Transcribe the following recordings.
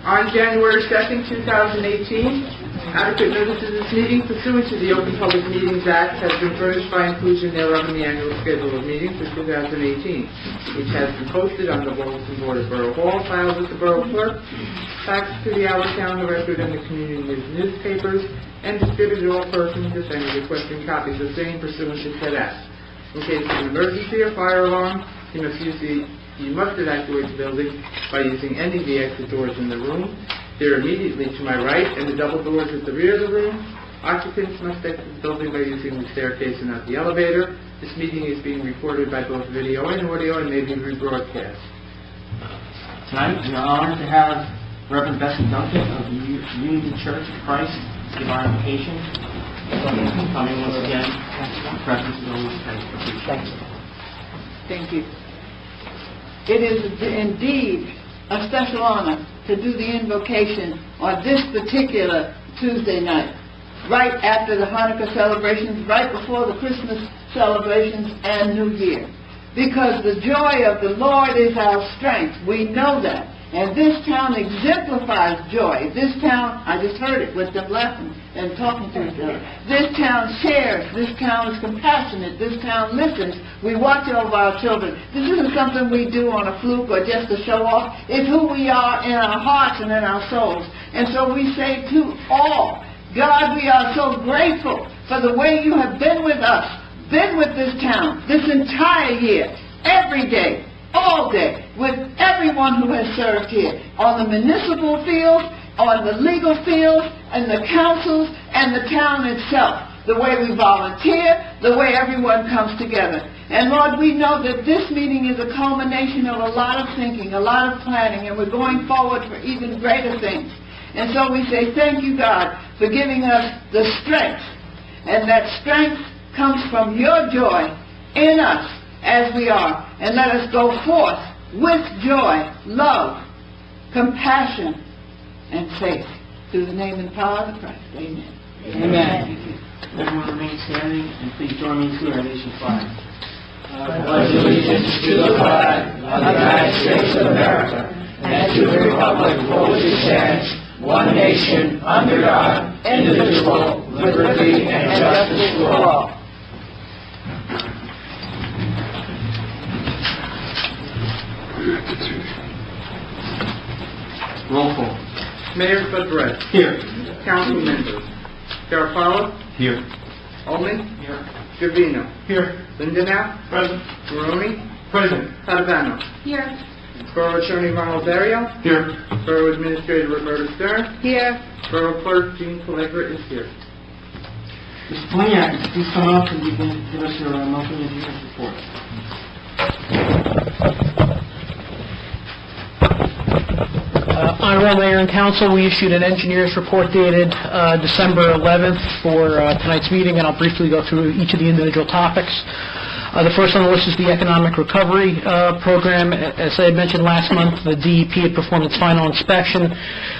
On January 2nd, 2018, adequate notice of this meeting pursuant to the Open Public Meetings Act has been furnished by inclusion thereof in the annual schedule of meetings for 2018, which has been posted on the bulletin board of Borough Hall, filed with the Borough Clerk, faxed to the Our Town, the Record, and the community news newspapers, and distributed to all persons, if any, requesting copies of same pursuant to said act. In case of an emergency or fire alarm, you must evacuate the building by using any of the exit doors in the room. They're immediately to my right, and the double doors at the rear of the room. Occupants must exit the building by using the staircase and not the elevator. This meeting is being recorded by both video and audio and may be rebroadcast. Tonight, we are honored to have Reverend Bessie Duncan of the Unity Church of Christ give our invocation. Coming once again, presence is always appreciated. Thank you. It is indeed a special honor to do the invocation on this particular Tuesday night, right after the Hanukkah celebrations, right before the Christmas celebrations and New Year. Because the joy of the Lord is our strength. We know that. And this town exemplifies joy. This town, I just heard it with them laughing and talking to each other. This town shares. This town is compassionate. This town listens. We watch over our children. This isn't something we do on a fluke or just to show off. It's who we are in our hearts and in our souls. And so we say to all, God, we are so grateful for the way you have been with us, been with this town, this entire year, every day, all day, with everyone who has served here, on the municipal field, on the legal field, and the councils, and the town itself. The way we volunteer, the way everyone comes together. And Lord, we know that this meeting is a culmination of a lot of thinking, a lot of planning, and we're going forward for even greater things. And so we say, thank you, God, for giving us the strength. And that strength comes from your joy in us as we are. And let us go forth with joy, love, compassion, and faith. Through the name and power of Christ. Amen. Amen. Everyone remain standing, and please join me to our nation flag. I pledge allegiance to the flag of the United States of America and to the republic for which it stands, one nation, under God, indivisible, with liberty and justice for all. Roll call. Mayor Fedorez. Here. Council members. Garofalo. Here. Ullman. Here. Gavino. Here. Lindenau. Present. Baroni. Present. Padavano. Here. Borough Attorney Ronald Dario. Here. Borough Administrator Roberta Stern. Here. Borough Clerk Jean Pellegra is here. Mr. Poliniak, please come up and you can give us your monthly engineer's report. Honorable Mayor and Council, we issued an engineer's report dated December 11th for tonight's meeting, and I'll briefly go through each of the individual topics. The first on the list is the Economic Recovery Program. As I had mentioned last month, the DEP had performed its final inspection.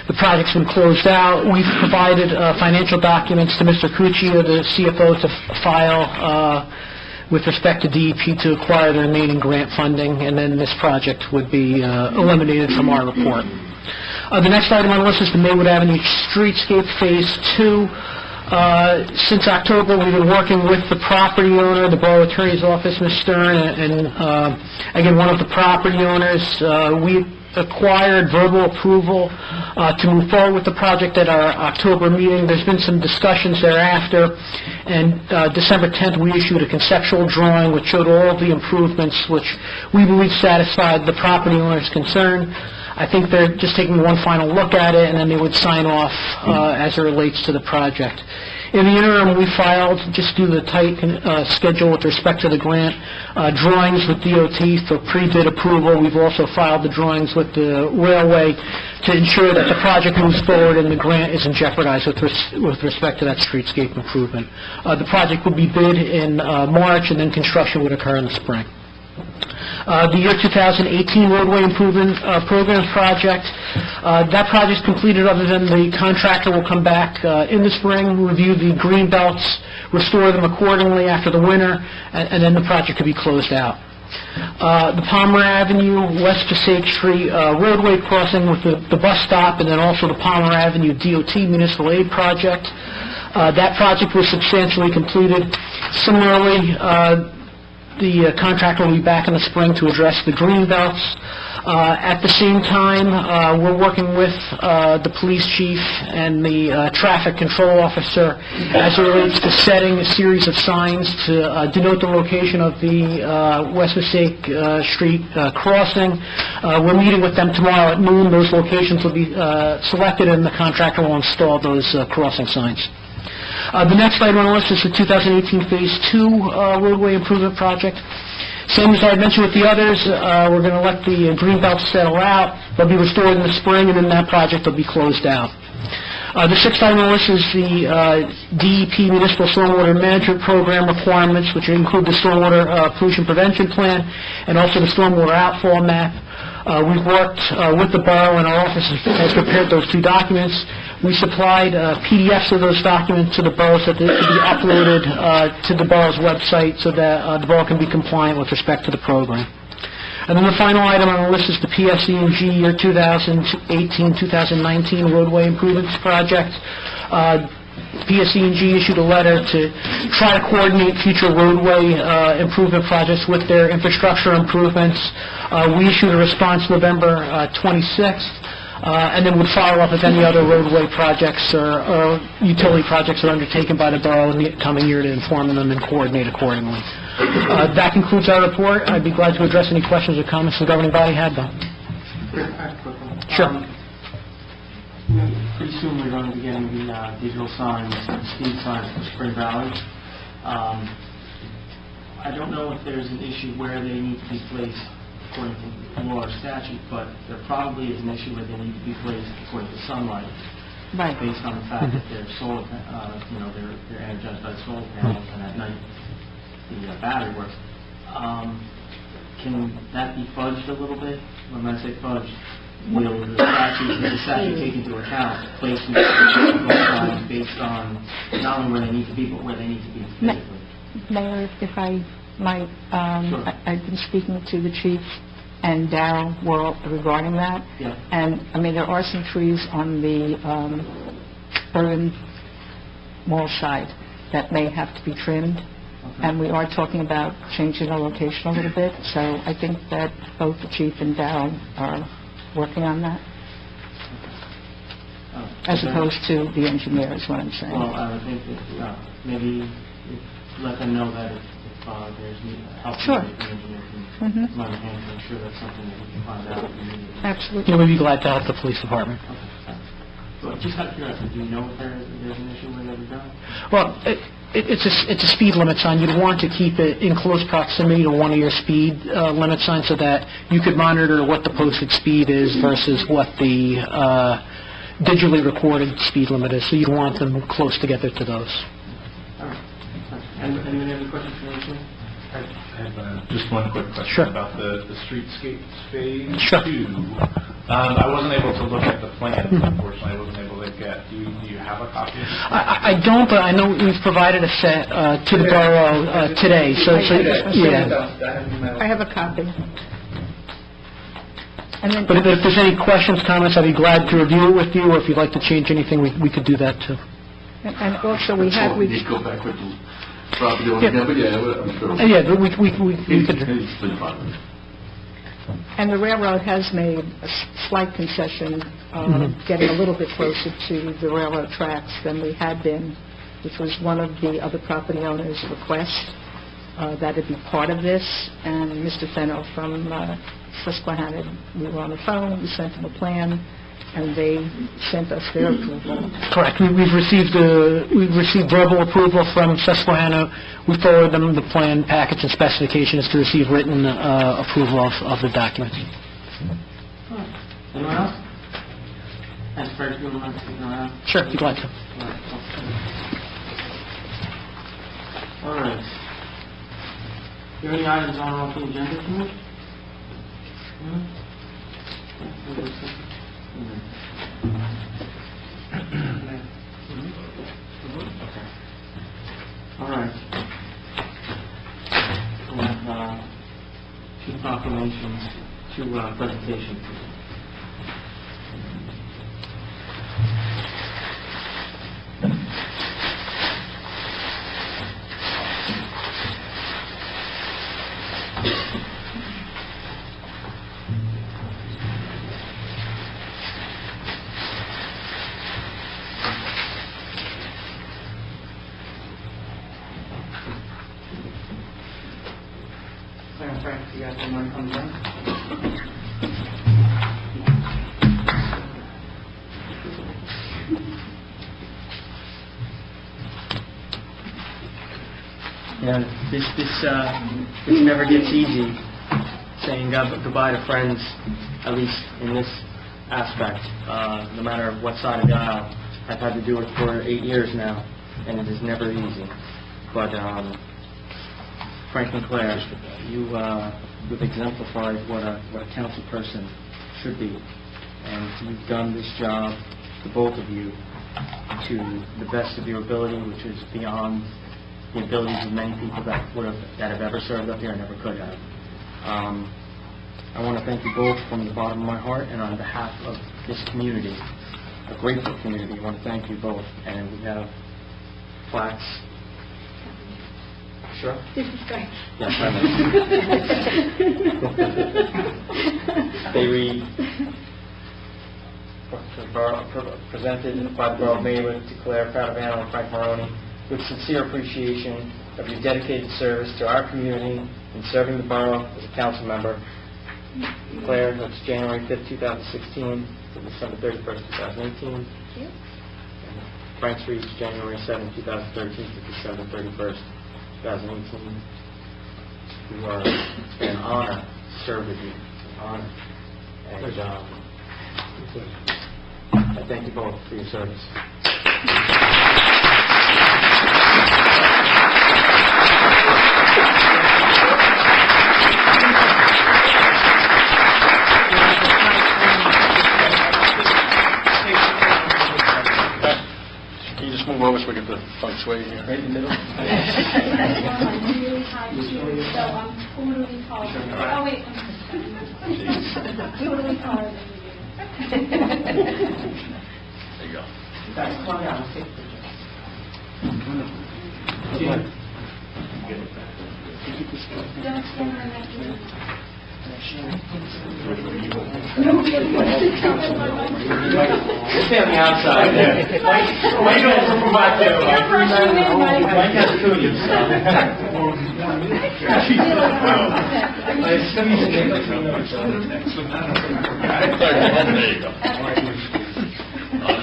The project's been closed out. We've provided financial documents to Mr. Cuccio, the CFO, to file with respect to DEP to acquire the remaining grant funding, and then this project would be eliminated from our report. The next item on the list is the Maywood Avenue Streetscape Phase 2. Since October, we've been working with the property owner, the Borough Attorney's Office, Ms. Stern, and again, one of the property owners. We acquired verbal approval to move forward with the project at our October meeting. There's been some discussions thereafter, and December 10th we issued a conceptual drawing which showed all of the improvements which we believe satisfied the property owner's concern. I think they're just taking one final look at it, and then they would sign off as it relates to the project. In the interim, we filed, just due to the tight schedule with respect to the grant, drawings with DOT for pre-bid approval. We've also filed the drawings with the railway to ensure that the project moves forward and the grant isn't jeopardized with respect to that streetscape improvement. The project would be bid in March, and then construction would occur in the spring. The year 2018 roadway improvement program project, that project's completed, other than the contractor will come back in the spring, review the green belts, restore them accordingly after the winter, and then the project could be closed out. The Palmer Avenue, West Passaic Street roadway crossing with the bus stop, and then also the Palmer Avenue DOT municipal aid project. That project was substantially completed. Similarly, the contractor will be back in the spring to address the green belts. At the same time, we're working with the police chief and the traffic control officer as it relates to setting a series of signs to denote the location of the West Passaic Street crossing. We're meeting with them tomorrow at noon. Those locations will be selected, and the contractor will install those crossing signs. The next item on the list is the 2018 Phase 2 roadway improvement project. Same as I had mentioned with the others, we're going to let the green belts settle out. They'll be restored in the spring, and then that project will be closed out. The sixth item on the list is the DEP Municipal Stormwater Management Program requirements, which include the Stormwater Pollution Prevention Plan and also the Stormwater Outfall Map. We've worked with the borough, and our office has prepared those two documents. We supplied PDFs of those documents to the borough so that they could be uploaded to the borough's website so that the borough can be compliant with respect to the program. And then the final item on the list is the PSE&G year 2018-2019 roadway improvements project. PSE&G issued a letter to try to coordinate future roadway improvement projects with their infrastructure improvements. We issued a response November 26th, and then would follow up if any other roadway projects or utility projects are undertaken by the borough in the coming year to inform them and coordinate accordingly. That concludes our report. I'd be glad to address any questions or comments the governing body had, though. Sure. Pretty soon we're going to be getting the digital signs, speed signs for Spring Valley. I don't know if there's an issue where they need to be placed according to law or statute, but there probably is an issue where they need to be placed according to sunlight, Right. based on the fact that they're solar, they're energized by solar panels, and at night the battery works. Can that be fudged a little bit? When I say fudged, will the statute take into account placement of signs based on not only where they need to be, but where they need to be physically? Mayor, if I might, Sure. I've been speaking to the chief and Darrell regarding that. Yeah. And, I mean, there are some trees on the urban mall side that may have to be trimmed. Okay. And we are talking about changing the location a little bit. So I think that both the chief and Darrell are working on that, as opposed to the engineer, is what I'm saying. Well, I would think that maybe let them know that if there's help Sure. from the engineer can lend a hand, I'm sure that's something that we can find out immediately. Absolutely. Yeah, we'd be glad to help the police department. Okay. So just out of curiosity, do you know if there's an issue where they were done? Well, it's a speed limit sign. You'd want to keep it in close proximity to one of your speed limit signs so that you could monitor what the posted speed is versus what the digitally recorded speed limit is. So you'd want them close together to those. All right. Anyone have any questions for me, sir? I have just one quick question Sure. about the streetscape phase Sure. 2. I wasn't able to look at the plans, unfortunately. I wasn't able to get. Do you have a copy? I don't, but I know we've provided a set to the borough today. So yeah. I have a copy. And then, But if there's any questions, comments, I'd be glad to review it with you, or if you'd like to change anything, we could do that too. and also we have, We need to go back with the property owner again, but yeah, I'm sure. Yeah, but we could. It's been fun. and the railroad has made a slight concession, getting a little bit closer to the railroad tracks than we had been, which was one of the other property owners' requests, that it be part of this. And Mr. Fennell from Susquehanna, we were on the phone, we sent him a plan, and they sent us their approval. Correct. We've received verbal approval from Susquehanna. We forwarded them the plan package and specifications to receive written approval of the document. Anyone else? Thanks, Fred. You want to stick around? Sure, be glad to. All right. Do you have any items on the agenda tonight? All right. We have proclamations to presentation. Frank, you guys want to come down? This never gets easy, saying goodbye to friends, at least in this aspect. No matter what side of the aisle, I've had to do it for 8 years now, and it is never easy. But Frank and Claire, you've exemplified what a council person should be, and you've done this job, the both of you, to the best of your ability, which is beyond the abilities of many people that have ever served up here and never could have. I want to thank you both from the bottom of my heart, and on behalf of this community, a grateful community. I want to thank you both, and we have plaques. Sure. This is Frank. Yes, I know. They read, presented by the Borough of Maywood to Claire Padavano and Frank Maroney, with sincere appreciation of your dedicated service to our community in serving the borough as a council member. Claire, that's January 5th, 2016 to December 31st, 2018. Thank you. Frank's reads January 7th, 2013 to December 31st, 2018. It's been an honor to serve with you. An honor. And I thank you both for your service. Can you just move over so we get the feng shui here? Right in the middle. I'm really hard to, so I'm totally taller. Oh, wait. Totally taller than you. There you go. Guys, come on down. Let's take a picture. Don't stand on that. Stay on the outside there. Why you don't from back there? Mike has two of you. There you go.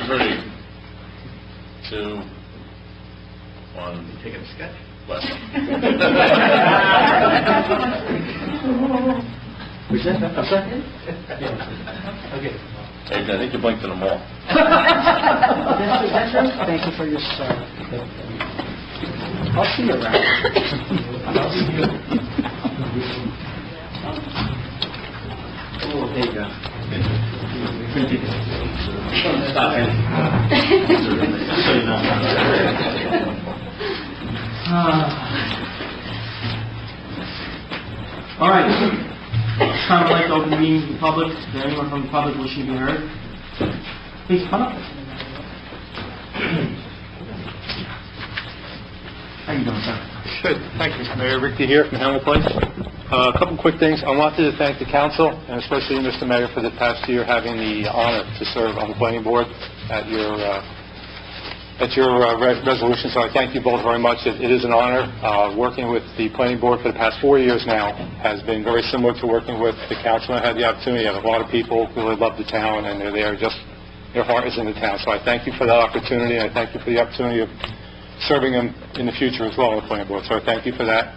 3, 2, 1. Taking a sketch. Left. Who's that? I'm sorry? Okay. Hey, I think you blinked in them all. That's right. Thank you for your service. I'll see you around. Oh, there you go. Stop it. So you know. All right. It's time I'd like to open the meeting to the public. Is there anyone from the public wishing to be heard? Please come up. How you doing, sir? Good. Thank you, Mayor. Rick D. here from Hamlet Place. A couple quick things. I wanted to thank the council, and especially Mr. Mayor, for the past year having the honor to serve on the planning board at your resolution. So I thank you both very much. It is an honor. Working with the planning board for the past 4 years now has been very similar to working with the council. I had the opportunity. I have a lot of people who really love the town, and they're there just, their heart is in the town. So I thank you for that opportunity. I thank you for the opportunity of serving them in the future as well on the planning board. So I thank you for that.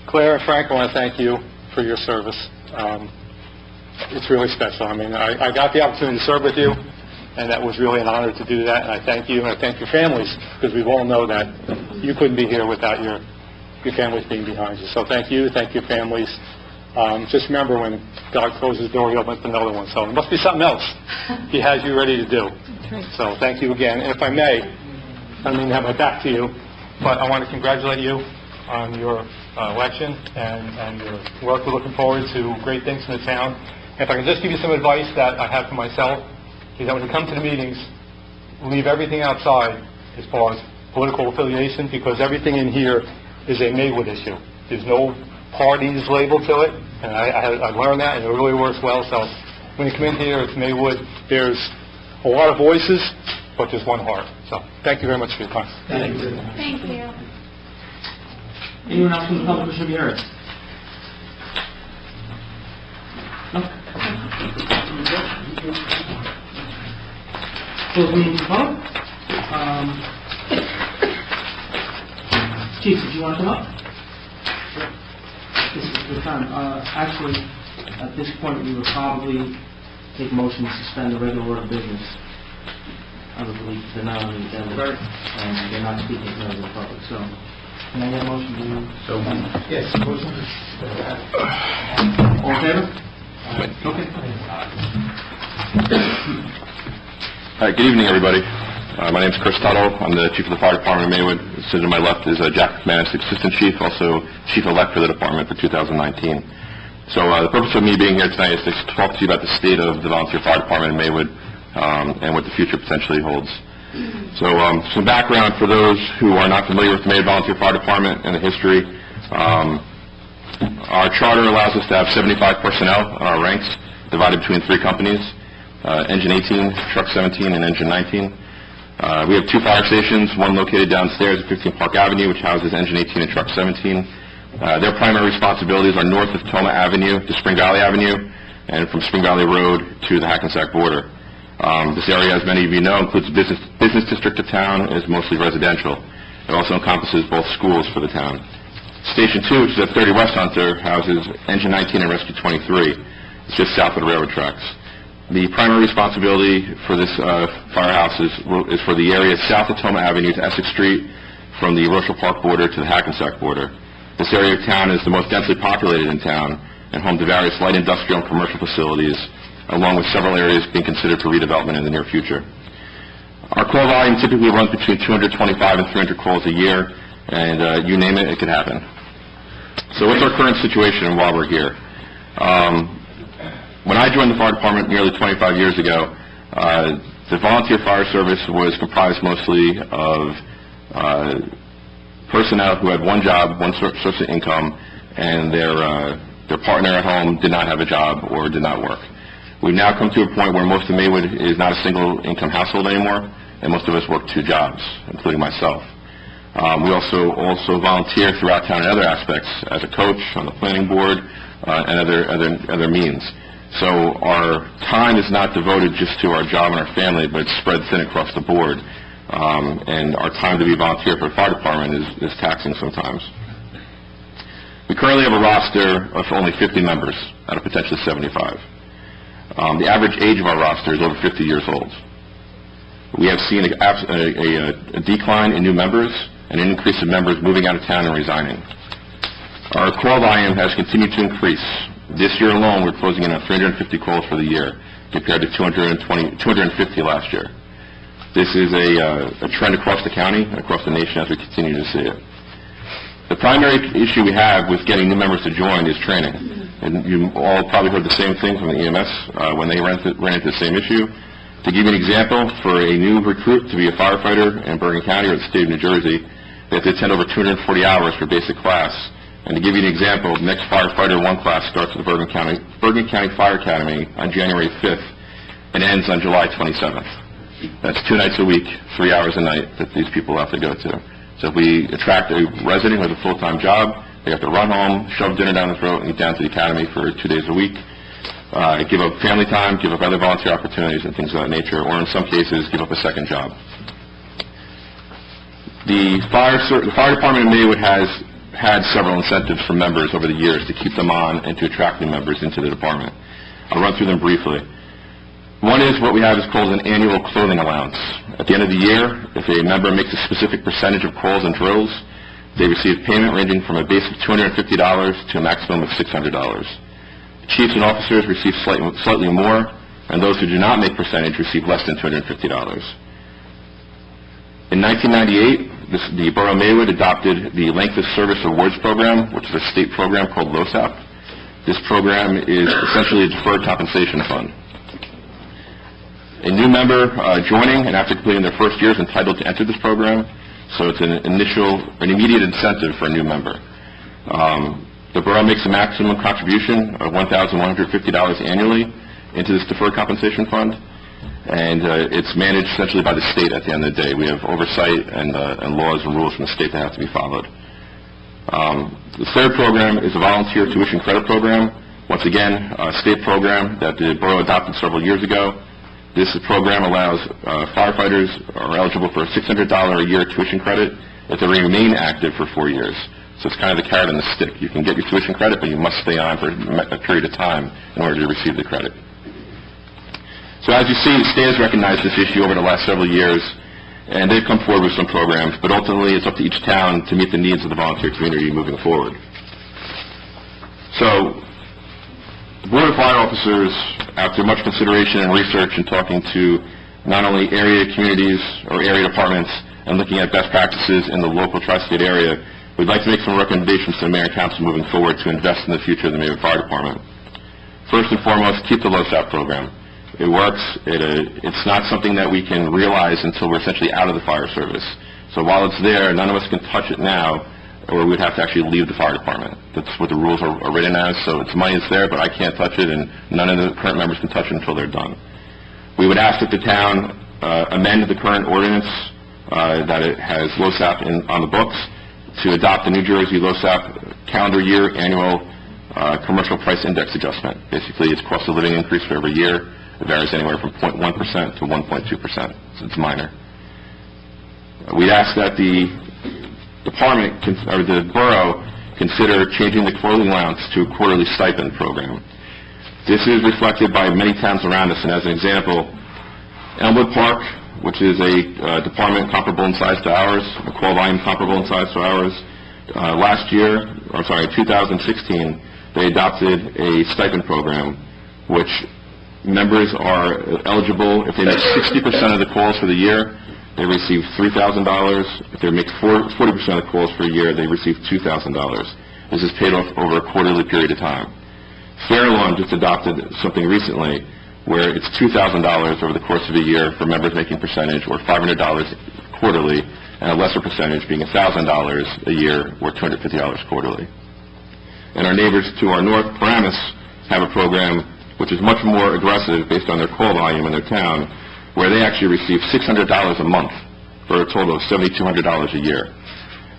Claire and Frank, I want to thank you for your service. It's really special. I mean, I got the opportunity to serve with you, and that was really an honor to do that. And I thank you, and I thank your families, because we all know that you couldn't be here without your families being behind you. So thank you, thank your families. Just remember, when God closes the door, He opens another one. So it must be something else He has you ready to do. So thank you again. And if I may, I don't mean to have my back to you, but I want to congratulate you on your election and your work. We're looking forward to great things in the town. And if I can just give you some advice that I have for myself, is that when you come to the meetings, leave everything outside as far as political affiliation, because everything in here is a Maywood issue. There's no parties labeled to it, and I learned that, and it really works well. So when you come in here, it's Maywood. There's a lot of voices, but there's one heart. So thank you very much for your time. Thank you. Thank you. Anyone else from the public who should be heard? No? Close meeting to vote. Chief, did you want to come up? This is a good time. Actually, at this point, we would probably take motion to suspend the regular order of business. I would believe they're not on the agenda, and they're not speaking to the public. So, can I get a motion to... So, yes, motion to All in favor? Okay. Hi, good evening, everybody. My name is Chris Tuttle. I'm the chief of the fire department in Maywood. Sitting to my left is Jack McManus, assistant chief, also chief-elect for the department for 2019. So the purpose of me being here tonight is to talk to you about the state of the volunteer fire department in Maywood and what the future potentially holds. So some background for those who are not familiar with the Maywood Volunteer Fire Department and the history. Our charter allows us to have 75 personnel on our ranks, divided between 3 companies, Engine 18, Truck 17, and Engine 19. We have 2 fire stations, one located downstairs at 15 Park Avenue, which houses Engine 18 and Truck 17. Their primary responsibilities are north of Toma Avenue to Spring Valley Avenue, and from Spring Valley Road to the Hackensack border. This area, as many of you know, includes the business district of town and is mostly residential. It also encompasses both schools for the town. Station 2, which is at 30 West Hunter, houses Engine 19 and Rescue 23. It's just south of the railroad tracks. The primary responsibility for this firehouse is for the area south of Toma Avenue to Essex Street, from the Rochelle Park border to the Hackensack border. This area of town is the most densely populated in town and home to various light industrial and commercial facilities, along with several areas being considered for redevelopment in the near future. Our call volume typically runs between 225 and 300 calls a year, and you name it, it could happen. So what's our current situation and why we're here? When I joined the fire department nearly 25 years ago, the volunteer fire service was comprised mostly of personnel who had one job, one source of income, and their partner at home did not have a job or did not work. We've now come to a point where most of Maywood is not a single-income household anymore, and most of us work 2 jobs, including myself. We also volunteer throughout town in other aspects, as a coach on the planning board and other means. So our time is not devoted just to our job and our family, but it's spread thin across the board. And our time to be volunteer for the fire department is taxing sometimes. We currently have a roster of only 50 members out of potentially 75. The average age of our roster is over 50 years old. We have seen a decline in new members and an increase in members moving out of town and resigning. Our call volume has continued to increase. This year alone, we're closing in on 350 calls for the year, compared to 250 last year. This is a trend across the county and across the nation as we continue to see it. The primary issue we have with getting new members to join is training. And you all probably heard the same thing from the EMS when they ran into the same issue. To give you an example, for a new recruit to be a firefighter in Bergen County or the state of New Jersey, they have to attend over 240 hours for basic class. And to give you an example, the next Firefighter 1 class starts at the Bergen County Fire Academy on January 5th and ends on July 27th. That's 2 nights a week, 3 hours a night that these people have to go to. So if we attract a resident with a full-time job, they have to run home, shove dinner down the throat, and get down to the academy for 2 days a week, give up family time, give up other volunteer opportunities and things of that nature, or in some cases, give up a second job. The fire department in Maywood has had several incentives for members over the years to keep them on and to attract new members into the department. I'll run through them briefly. One is what we have is called an annual clothing allowance. At the end of the year, if a member makes a specific percentage of calls and drills, they receive payment ranging from a base of $250 to a maximum of $600. Chiefs and officers receive slightly more, and those who do not make percentage receive less than $250. In 1998, the Borough of Maywood adopted the Length of Service Awards Program, which is a state program called LOSAP. This program is essentially a deferred compensation fund. A new member joining and after completing their first year is entitled to enter this program, so it's an immediate incentive for a new member. The borough makes a maximum contribution of $1,150 annually into this deferred compensation fund, and it's managed essentially by the state at the end of the day. We have oversight and laws and rules from the state that have to be followed. The third program is a volunteer tuition credit program. Once again, a state program that the borough adopted several years ago. This program allows firefighters are eligible for a $600 a year tuition credit if they remain active for 4 years. So it's kind of the carrot and the stick. You can get your tuition credit, but you must stay on for a period of time in order to receive the credit. So as you see, the state has recognized this issue over the last several years, and they've come forward with some programs, but ultimately it's up to each town to meet the needs of the volunteer community moving forward. So, the Board of Fire Officers, after much consideration and research and talking to not only area communities or area departments and looking at best practices in the local tri-state area, we'd like to make some recommendations to the Mayor and Council moving forward to invest in the future of the Maywood Fire Department. First and foremost, keep the LOSAP program. It works. It's not something that we can realize until we're essentially out of the fire service. So while it's there, none of us can touch it now, or we'd have to actually leave the fire department. That's what the rules are written as, so it's money that's there, but I can't touch it, and none of the current members can touch it until they're done. We would ask that the town amend the current ordinance that it has LOSAP on the books to adopt the New Jersey LOSAP calendar year annual commercial price index adjustment. Basically, it's cost of living increase for every year. It varies anywhere from 0.1% to 1.2%, so it's minor. We'd ask that the department, or the borough, consider changing the clothing allowance to a quarterly stipend program. This is reflected by many towns around us, and as an example, Elmwood Park, which is a department comparable in size to ours, a call volume comparable in size to ours, in 2016, they adopted a stipend program, which members are eligible if they make 60% of the calls for the year. They receive $3,000. If they make 40% of the calls for a year, they receive $2,000. This is paid off over a quarterly period of time. Fairlawn just adopted something recently where it's $2,000 over the course of a year for members making percentage, or $500 quarterly, and a lesser percentage being $1,000 a year, or $250 quarterly. And our neighbors to our north, Paramus, have a program which is much more aggressive based on their call volume in their town, where they actually receive $600 a month for a total of $7,200 a year.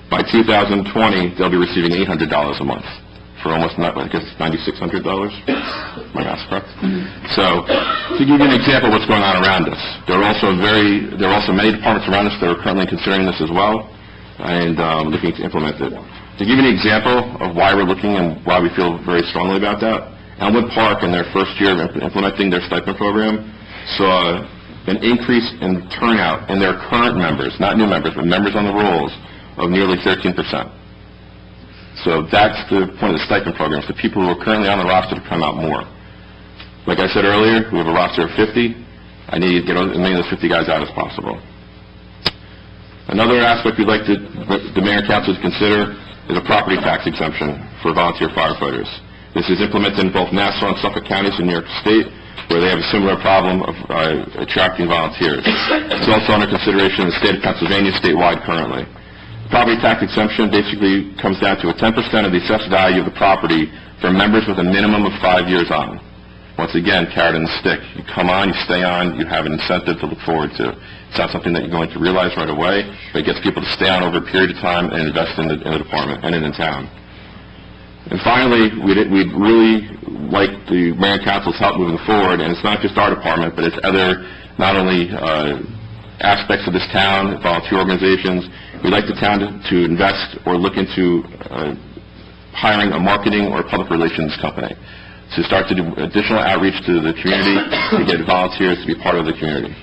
By 2020, they'll be receiving $800 a month for almost, I guess, $9,600. My math's correct. So, to give you an example of what's going on around us, there are also many departments around us that are currently considering this as well and looking to implement it. To give you an example of why we're looking and why we feel very strongly about that, Elmwood Park, in their first year of implementing their stipend program, saw an increase in turnout in their current members, not new members, but members on the rolls, of nearly 13%. So that's the point of the stipend program, is the people who are currently on the roster to come out more. Like I said earlier, we have a roster of 50. I need to get as many of those 50 guys out as possible. Another aspect we'd like the Mayor and Council to consider is a property tax exemption for volunteer firefighters. This is implemented in both Nassau and Suffolk counties in New York State, where they have a similar problem of attracting volunteers. It's also under consideration in the state of Pennsylvania statewide currently. Property tax exemption basically comes down to a 10% of the assessed value of the property for members with a minimum of 5 years on. Once again, carrot and stick. You come on, you stay on, you have an incentive to look forward to. It's not something that you're going to realize right away, but it gets people to stay on over a period of time and invest in the department and in the town. And finally, we'd really like the Mayor and Council's help moving forward, and it's not just our department, but it's other, not only aspects of this town, volunteer organizations. We'd like the town to invest or look into hiring a marketing or public relations company to start to do additional outreach to the community to get volunteers to be part of the community.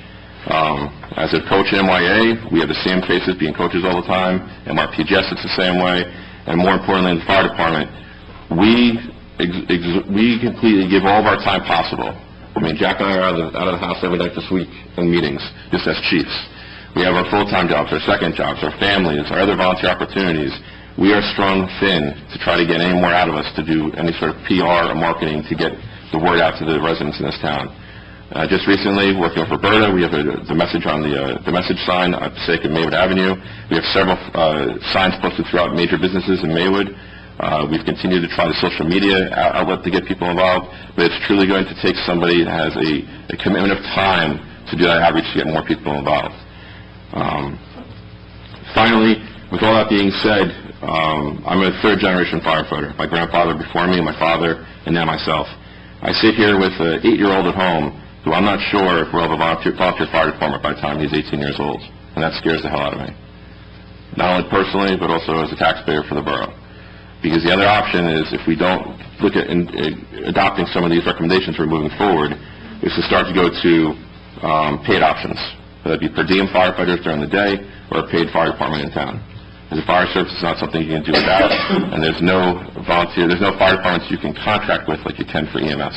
As a coach in MYA, we have the same faces being coaches all the time, and our PGS it's the same way, and more importantly in the fire department, we completely give all of our time possible. I mean, Jack and I are out of the house every night this week in meetings, just as chiefs. We have our full-time jobs, our second jobs, our families, our other volunteer opportunities. We are strung thin to try to get any more out of us to do any sort of PR or marketing to get the word out to the residents in this town. Just recently, working for Borough, we have the message on the message sign at Passaic and Maywood Avenue. We have several signs posted throughout major businesses in Maywood. We've continued to try the social media outlet to get people involved, but it's truly going to take somebody that has a commitment of time to do that outreach to get more people involved. Finally, with all that being said, I'm a third-generation firefighter. My grandfather before me, my father, and now myself. I sit here with an 8-year-old at home who I'm not sure if we'll have a volunteer fire department by the time he's 18 years old, and that scares the hell out of me. Not only personally, but also as a taxpayer for the borough. Because the other option is, if we don't look at adopting some of these recommendations for moving forward, is to start to go to paid options. Whether it be per diem firefighters during the day or a paid fire department in town. As a fire service, it's not something you can do without, and there's no fire departments you can contract with like you can for EMS.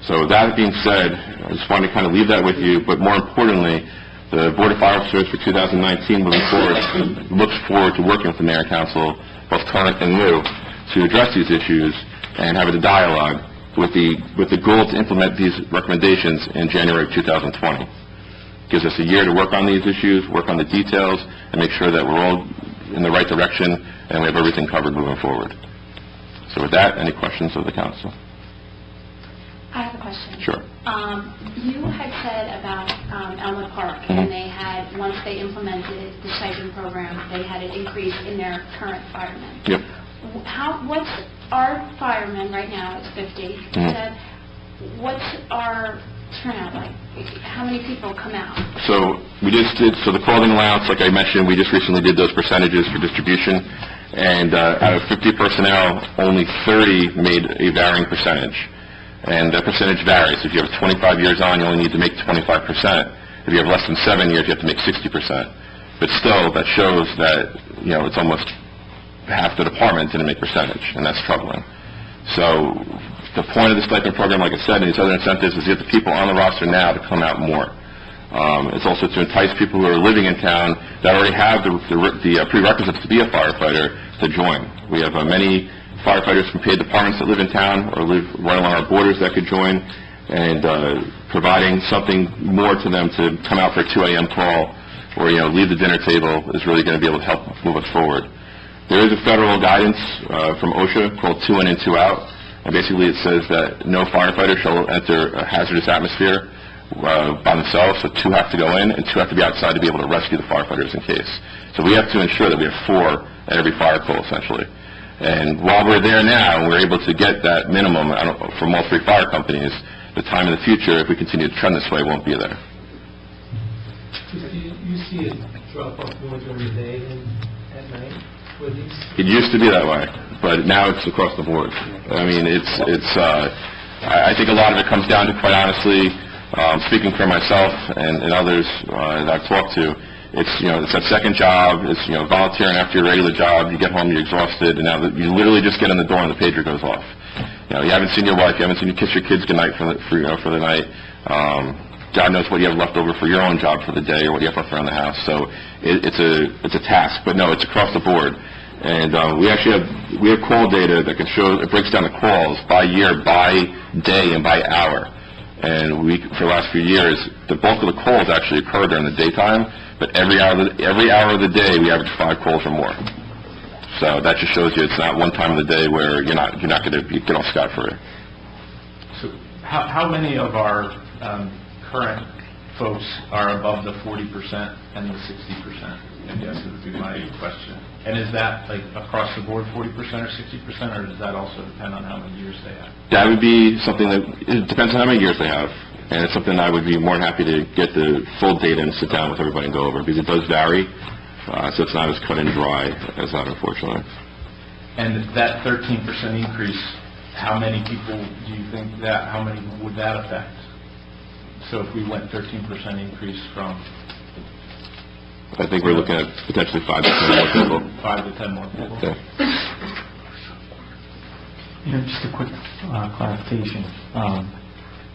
So that being said, I just wanted to kind of leave that with you, but more importantly, the Board of Fire Officers for 2019 moving forward looks forward to working with the Mayor and Council, both current and new, to address these issues and have a dialogue with the goal to implement these recommendations in January of 2020. Gives us a year to work on these issues, work on the details, and make sure that we're all in the right direction and we have everything covered moving forward. So with that, any questions of the council? I have a question. Sure. You had said about Elmwood Park, and they had, once they implemented the stipend program, they had an increase in their current firemen. Yep. What's our firemen right now? It's 50. Said, what's our turnout like? How many people come out? So we just did, the clothing allowance, like I mentioned, we just recently did those percentages for distribution, and out of 50 personnel, only 30 made a varying percentage. And that percentage varies. If you have 25 years on, you only need to make 25%. If you have less than 7 years, you have to make 60%. But still, that shows that, it's almost half the department didn't make percentage, and that's troubling. So the point of the stipend program, like I said, and these other incentives is to get the people on the roster now to come out more. It's also to entice people who are living in town that already have the prerequisites to be a firefighter to join. We have many firefighters from paid departments that live in town or live right along our borders that could join, and providing something more to them to come out for a 2 a.m. call or, leave the dinner table is really going to be able to help move us forward. There is a federal guidance from OSHA called 2 in and 2 out, and basically it says that no firefighter shall enter a hazardous atmosphere by themselves, so 2 have to go in and 2 have to be outside to be able to rescue the firefighters in case. So we have to ensure that we have 4 at every fire call, essentially. And while we're there now, and we're able to get that minimum from all 3 fire companies, the time in the future, if we continue to trend this way, won't be there. You see it drop off more during the day than at night for these? It used to be that way, but now it's across the board. I mean, I think a lot of it comes down to, quite honestly, speaking for myself and others that I've talked to, it's that second job, it's, volunteering after your regular job, you get home, you're exhausted, and now you literally just get in the door and the pager goes off. You haven't seen your wife, you haven't seen you kiss your kids goodnight for the night. God knows what you have left over for your own job for the day or what you have left around the house. So it's a task, but no, it's across the board. And we have call data that can show, it breaks down the calls by year, by day, and by hour. And for the last few years, the bulk of the calls actually occur during the daytime, but every hour of the day, we average 5 calls or more. So that just shows you it's not one time of the day where you're not going to get off scot-free. So how many of our current folks are above the 40% and the 60%? I guess would be my question. And is that like across the board 40% or 60%, or does that also depend on how many years they have? That would be something that, it depends on how many years they have. And it's something I would be more than happy to get the full data and sit down with everybody and go over, because it does vary. So it's not as cut and dry as that, unfortunately. And that 13% increase, how many people do you think how many would that affect? So if we went 13% increase from... I think we're looking at potentially 5 to 10 more people. 5 to 10 more people. Okay. Just a quick clarification.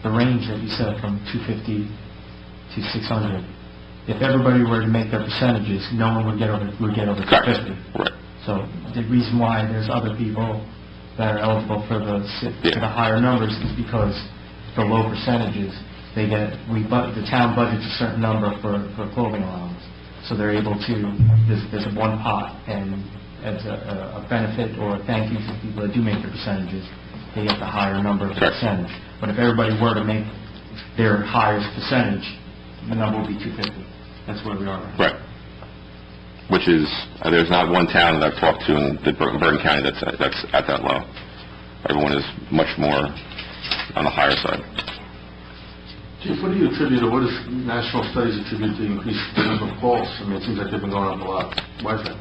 The range that you said from 250 to 600, if everybody were to make their percentages, no one would get over Correct. 50. Right. So the reason why there's other people that are eligible for the higher numbers is because the low percentages, the town budgets a certain number for clothing allowance. So they're able to, there's one pot, and as a benefit or a thank you to people that do make their percentages, they get the higher number of percentage. But if everybody were to make their highest percentage, the number would be 250. That's where we are. Right. Which is, there's not one town that I've talked to in Bergen County that's at that low. Everyone is much more on the higher side. Chief, what do you attribute, or what does national studies attribute to the increased number of calls? I mean, it seems like they've been going up a lot. Why is that?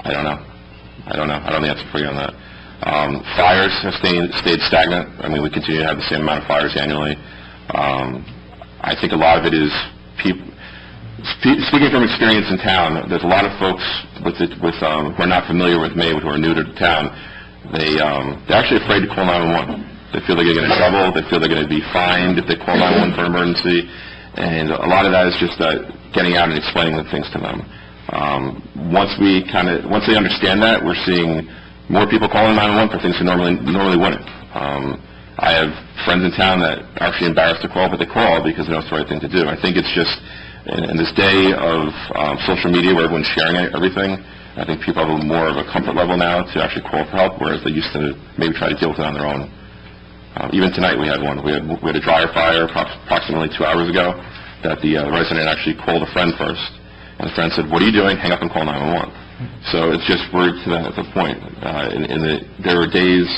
I don't know. I don't have the answer for you on that. Fires have stayed stagnant. I mean, we continue to have the same amount of fires annually. I think a lot of it is people. Speaking from experience in town, there's a lot of folks who are not familiar with Maywood, who are new to the town. They're actually afraid to call 911. They feel they're going to get in trouble. They feel they're going to be fined if they call 911 for an emergency. And a lot of that is just getting out and explaining the things to them. Once they understand that, we're seeing more people calling 911 for things they normally wouldn't. I have friends in town that are actually embarrassed to call, but they call because they know it's the right thing to do. I think it's just, in this day of social media where everyone's sharing everything, I think people have a more of a comfort level now to actually call for help, whereas they used to maybe try to deal with it on their own. Even tonight we had one. We had a dryer fire approximately 2 hours ago that the resident actually called a friend first, and the friend said, "What are you doing? Hang up and call 911." So it's just we're to the point. There were days,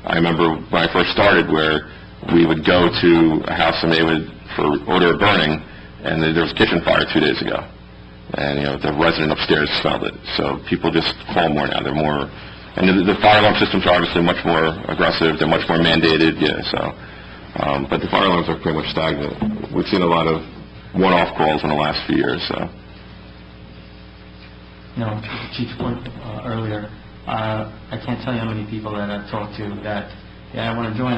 I remember when I first started, where we would go to a house in Maywood for odor of burning, and there was a kitchen fire 2 days ago, and the resident upstairs smelled it. So people just call more now. They're more, and the fire alarm systems are obviously much more aggressive. They're much more mandated. Yeah. So, but the fire alarms are pretty much stagnant. We've seen a lot of one-off calls in the last few years. So. To Chief's point earlier, I can't tell you how many people that I've talked to that, I want to join,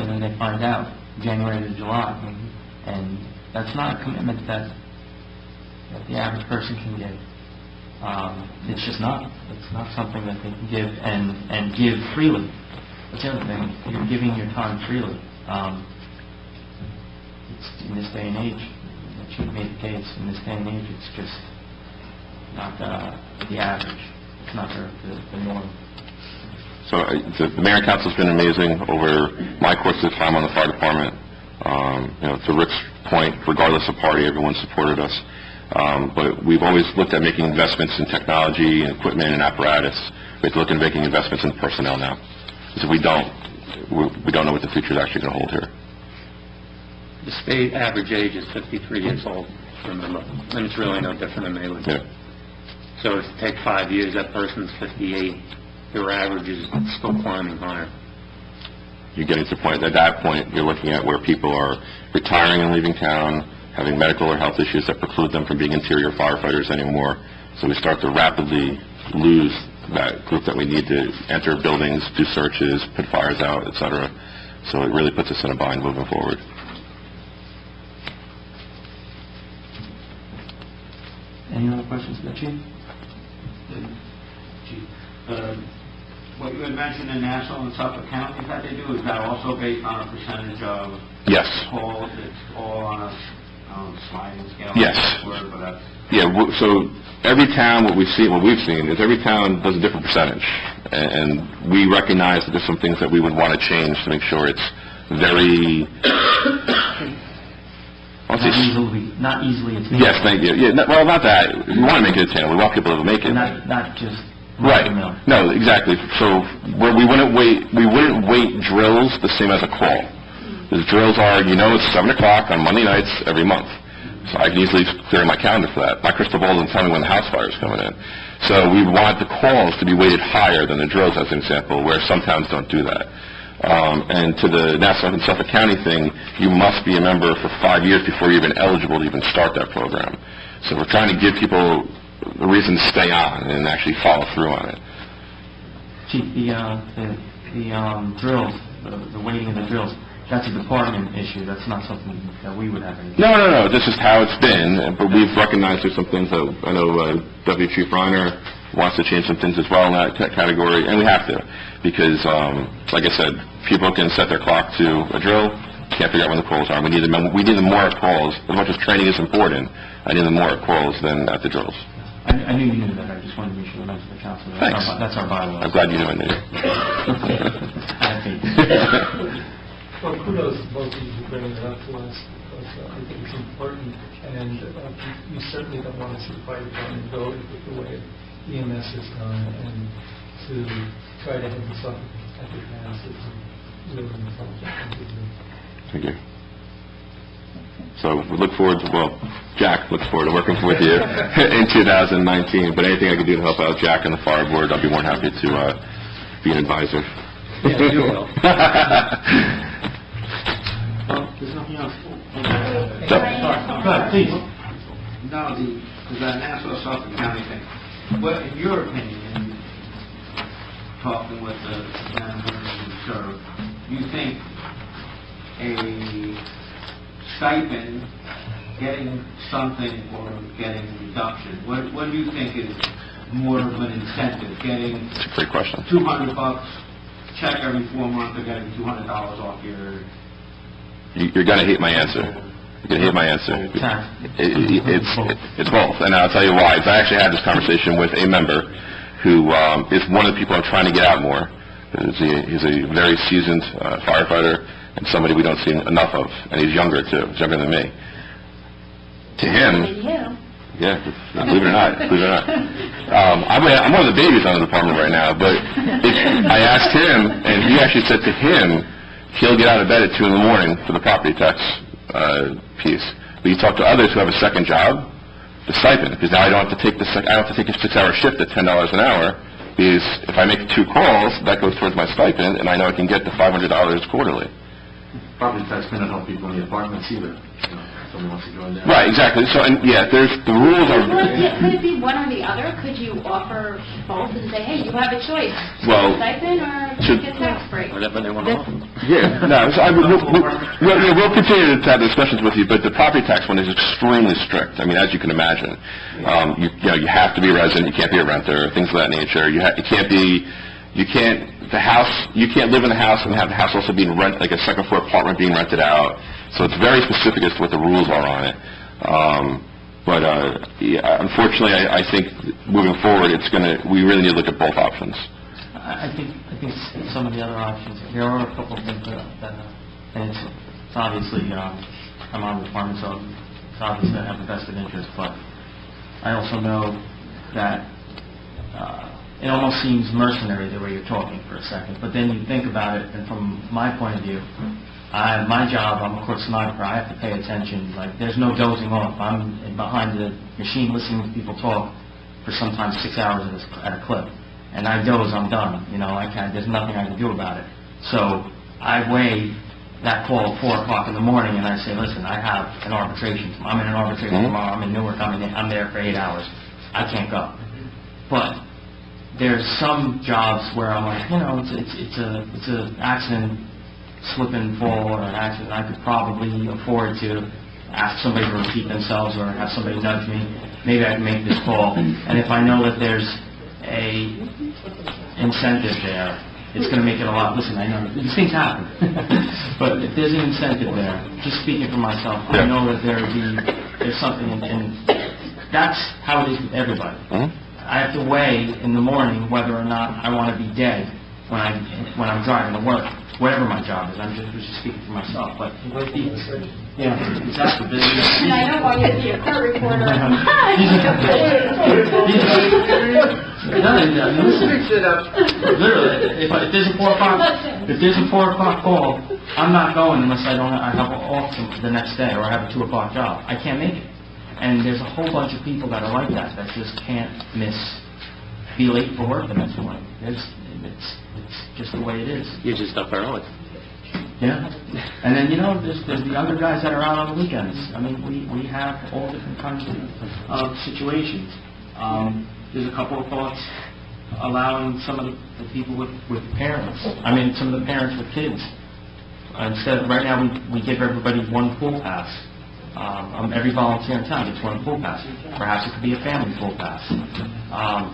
and then they find out January to July, and that's not a commitment that the average person can give. It's just not. It's not something that they can give and give freely. That's the other thing. You're giving your time freely. It's in this day and age, that Chief made the case. In this day and age, it's just not the average. It's not the norm. So the mayor and council's been amazing over my course of time on the fire department. To Rick's point, regardless of party, everyone supported us. But we've always looked at making investments in technology and equipment and apparatus. We have to look at making investments in personnel now. Because if we don't know what the future is actually going to hold here. The state average age is 53 years old, remember, and it's really no different than Maywood. Yeah. So if you take 5 years, that person's 58. Their average is still climbing higher. You're getting to the point, at that point, you're looking at where people are retiring and leaving town, having medical or health issues that preclude them from being interior firefighters anymore. So we start to rapidly lose that group that we need to enter buildings, do searches, put fires out, etc. So it really puts us in a bind moving forward. Any other questions for the Chief? Chief, what you had mentioned in Nassau and Suffolk counties that they do, is that also based on a percentage of Yes. calls? It's all on a sliding scale? Yes. So every town, what we've seen is every town does a different percentage, and we recognize that there's some things that we would want to change to make sure it's very. Not easily attainable. Yes, thank you. Yeah, well, not that. We want to make it attainable. We want people to make it. Not just. Right. No, exactly. So where we wouldn't weight drills the same as a call. The drills are, it's 7 o'clock on Monday nights every month. So I can easily clear my calendar for that. My crystal ball doesn't tell me when the house fire is coming in. So we want the calls to be weighted higher than the drills, as an example, where some towns don't do that. And to the Nassau and Suffolk County thing, you must be a member for 5 years before you're even eligible to even start that program. So we're trying to give people a reason to stay on and actually follow through on it. Chief, the drills, the weighting of the drills, that's a department issue, that's not something that we would have any... No, this is how it's been, but we've recognized there's some things that, I know Deputy Chief Reiner wants to change some things as well in that category, and we have to, because, like I said, people can set their clock to a drill, can't figure out when the calls are. We need them more at calls. As much as training is important, I need them more at calls than at the drills. I knew you knew that, I just wanted to make sure the members of the council... Thanks. That's our bylaw. I'm glad you knew I knew. I think. Well, kudos to both of you for bringing it up to us, because I think it's important, and you certainly don't want to see the fire department go the way EMS has gone, and to try to have this up at the past is really important. Thank you. So we look forward to, Jack looks forward to working with you in 2019, but anything I can do to help out Jack and the fire board, I'll be more than happy to be an advisor. Yeah, you will. There's nothing else. Go ahead, please. No, because that Nassau-Suffolk County thing, what, in your opinion, talking with the members who serve, you think a stipend, getting something, or getting a reduction, what do you think is more of an incentive? Getting That's a great question. $200, check every 4 months, or getting $200 off your... You're going to hate my answer. You're going to hate my answer. It's both, and I'll tell you why. I actually had this conversation with a member who is one of the people I'm trying to get out more. He's a very seasoned firefighter and somebody we don't see enough of, and he's younger too. He's younger than me. To him, yeah, believe it or not, I'm one of the babies on the department right now. But I asked him, and he actually said to him, he'll get out of bed at 2 in the morning for the property tax piece. But you talk to others who have a second job, the stipend, because now I don't have to take a 6-hour shift at $10 an hour, because if I make 2 calls, that goes towards my stipend, and I know I can get the $500 quarterly. Property tax may not help people in the apartments either. Somebody wants to join there. Right, exactly. So, and yeah, there's the rules are... Could it be one or the other? Could you offer both and say, hey, you have a choice, well, stipend or get tax break? Whatever they want to offer. Yeah, no, so we'll continue to have discussions with you, but the property tax one is extremely strict. I mean, as you can imagine, you have to be a resident, you can't be a renter, things of that nature. You can't live in the house and have the house also being like a second-floor apartment being rented out. So it's very specific as to what the rules are on it. Unfortunately, I think moving forward, we really need to look at both options. I think some of the other options, there are a couple of things that and it's obviously, I'm on the department, so it's obvious that I have a vested interest, but I also know that it almost seems mercenary the way you're talking for a second, but then you think about it, and from my point of view, my job, I'm a court sniper, I have to pay attention, like there's no dozing off. I'm behind the machine listening to people talk for sometimes 6 hours at a clip, and I doze, I'm done, there's nothing I can do about it. So I weigh that call at 4 o'clock in the morning, and I say, listen, I have an arbitration, I'm in an arbitration tomorrow, I'm in Newark, I'm there for 8 hours, I can't go. But there's some jobs where I'm like, it's an accident, slip and fall, or an accident. I could probably afford to ask somebody to repeat themselves or have somebody nudge me. Maybe I can make this call. And if I know that there's a incentive there, it's going to make it a lot. Listen, I know these things happen, but if there's an incentive there, just speaking for myself, I know that there's something, and that's how it is with everybody. I have to weigh in the morning whether or not I want to be dead when I'm driving to work, whatever my job is. I'm just speaking for myself. But yeah, exactly. And I don't want you to be a court reporter. Literally, if there's a 4 o'clock call, I'm not going unless I have off the next day or I have a 2 o'clock job. I can't make it. And there's a whole bunch of people that are like that just can't be late for work the next morning. It's just the way it is. You're just up early. Yeah. And then, there's the other guys that are out on the weekends. I mean, we have all different kinds of situations. There's a couple of thoughts allowing some of the people with parents, some of the parents with kids, Instead, right now, we give everybody one pool pass. Every volunteer in town gets one pool pass. Perhaps it could be a family pool pass.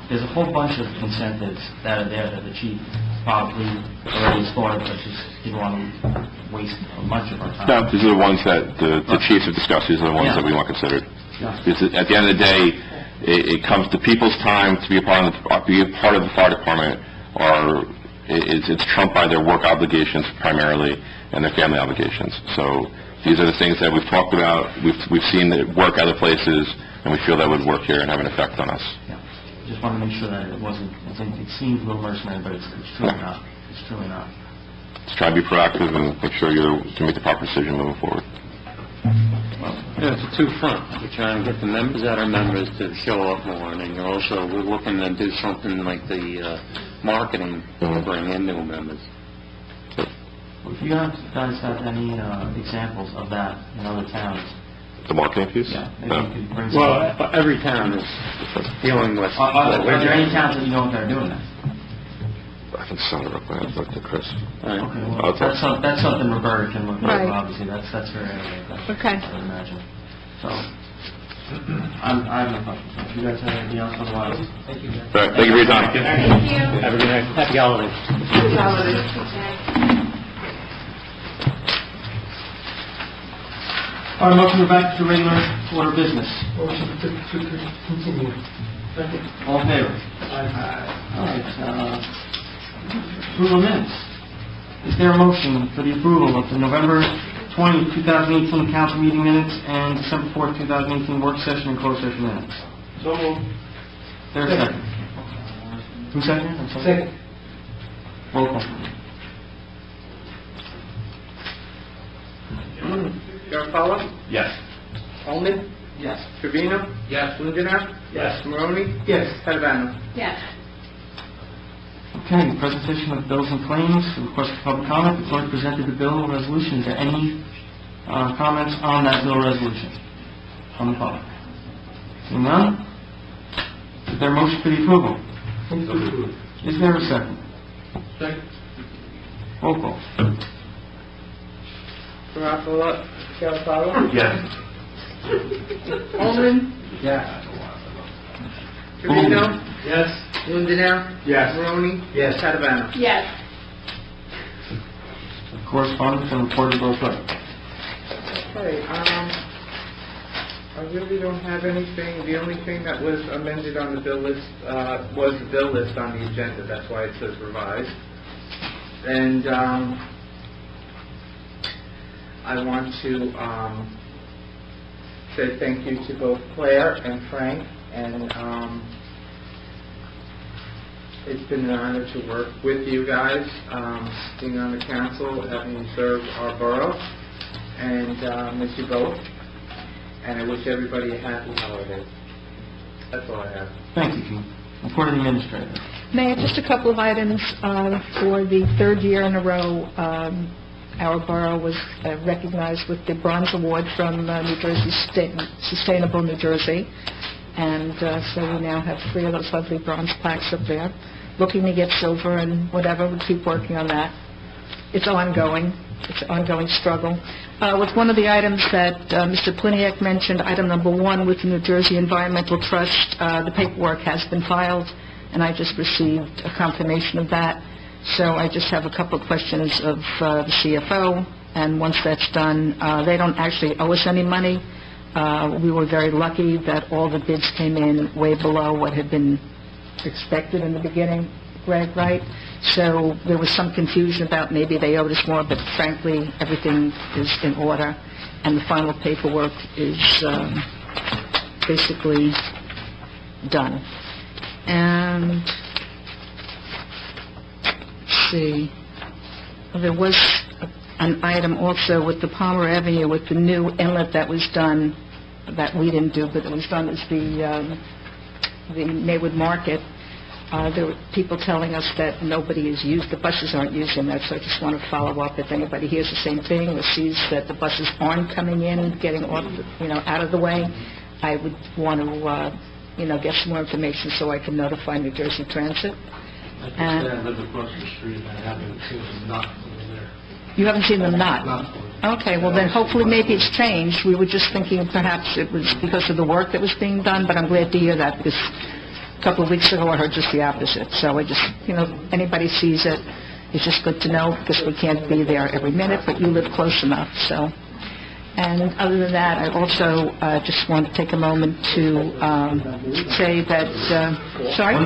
There's a whole bunch of incentives that are there that the chief probably already explored, but just didn't want to waste much of our time. No, these are the ones that the chiefs have discussed. These are the ones that we want considered. Because at the end of the day, it comes to people's time to be a part of the fire department, or it's trumped by their work obligations primarily and their family obligations. So these are the things that we've talked about. We've seen it work other places, and we feel that would work here and have an effect on us. Yeah. Just want to make sure that it seems a little mercenary, but it's truly not. It's truly not. Just try to be proactive and make sure you can make the proper decision moving forward. Yeah, it's a two-front. We're trying to get the members that are members to show up more, and then we're looking to do something like the marketing to bring in new members. If you guys have any examples of that in other towns. The marketing piece? Yeah. Maybe you could bring some. Well, every town is dealing with... Are there any towns that you know if they're doing that? I can sum it up. I have to look to Chris. Okay, well, that's something Roberta can look at. Right. Obviously, that's her area. Okay. I would imagine. So, I have no questions. If you guys have anything else, otherwise. Thank you. Thank you for your time. Thank you. Have a good night. Happy holidays. Happy holidays. All right, motion to go back to regular order of business. Motion to continue. Second. All in favor? Aye. All right, approval of minutes. Is there a motion for the approval of the November 20, 2018 council meeting minutes and December 4, 2018 work session and closed session minutes? So moved. Is there a second? Who seconded? I'm sorry. Second. Roll call. Garofalo? Yes. Holman? Yes. Trevino? Yes. Lugano? Yes. Maroni? Yes. Padavano? Yes. Okay, presentation of bills and claims, request for public comment. The clerk presented the bill and resolution. Is there any comments on that bill resolution from the public? Seeing none? Is there a motion for the approval? Is there a second? Second. Roll call. Garofalo? Yes. Holman? Yes. Trevino? Yes. Lugano? Yes. Maroni? Yes. Padavano? Yes. Correspondence and reported bill clerk. Okay, I really don't have anything. The only thing that was amended on the bill list was the bill list on the agenda. That's why it says revised. And I want to say thank you to both Claire and Frank, and it's been an honor to work with you guys, being on the council, having served our borough, and miss you both. And I wish everybody a happy holiday. That's all I have. Thank you, Gene. Report of the administrator. Mayor, just a couple of items. For the third year in a row, our borough was recognized with the Bronze Award from New Jersey Sustainable New Jersey. And so we now have 3 of those lovely bronze plaques up there. Looking to get silver and whatever, we'll keep working on that. It's ongoing. It's an ongoing struggle. With one of the items that Mr. Pliniak mentioned, item number 1 with the New Jersey Environmental Trust, the paperwork has been filed, and I just received a confirmation of that. So I just have a couple of questions of the CFO, and once that's done, they don't actually owe us any money. We were very lucky that all the bids came in way below what had been expected in the beginning, Greg, right? So there was some confusion about maybe they owed us more, but frankly, everything is in order, and the final paperwork is basically done. And let's see, there was an item also with the Palmer Avenue with the new inlet that was done, that we didn't do, but it was done as the Maywood Market. There were people telling us that nobody has used, the buses aren't using that, so I just want to follow up if anybody hears the same thing or sees that the buses aren't coming in, getting off, out of the way. I would want to, get some more information so I can notify New Jersey Transit. I live across the street and I haven't seen them not over there. You haven't seen them not? Okay, well then hopefully maybe it's changed. We were just thinking perhaps it was because of the work that was being done, but I'm glad to hear that because a couple of weeks ago I heard just the opposite. So I just, anybody sees it, it's just good to know because we can't be there every minute, but you live close enough, so. And other than that, I also just want to take a moment to say that, sorry?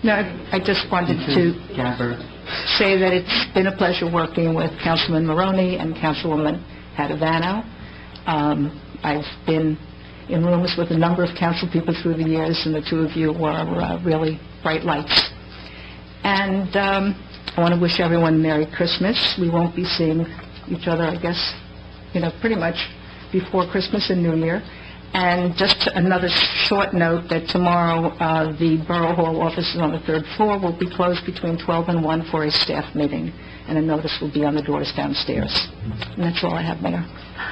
No, I just wanted to say that it's been a pleasure working with Councilman Maroney and Councilwoman Padovano. I've been in rooms with a number of council people through the years, and the two of you were really bright lights. And I want to wish everyone Merry Christmas. We won't be seeing each other, I guess, pretty much before Christmas and New Year. And just another short note that tomorrow the Borough Hall offices on the 3rd floor will be closed between 12 and 1 for a staff meeting, and a notice will be on the doors downstairs. And that's all I have, Mayor.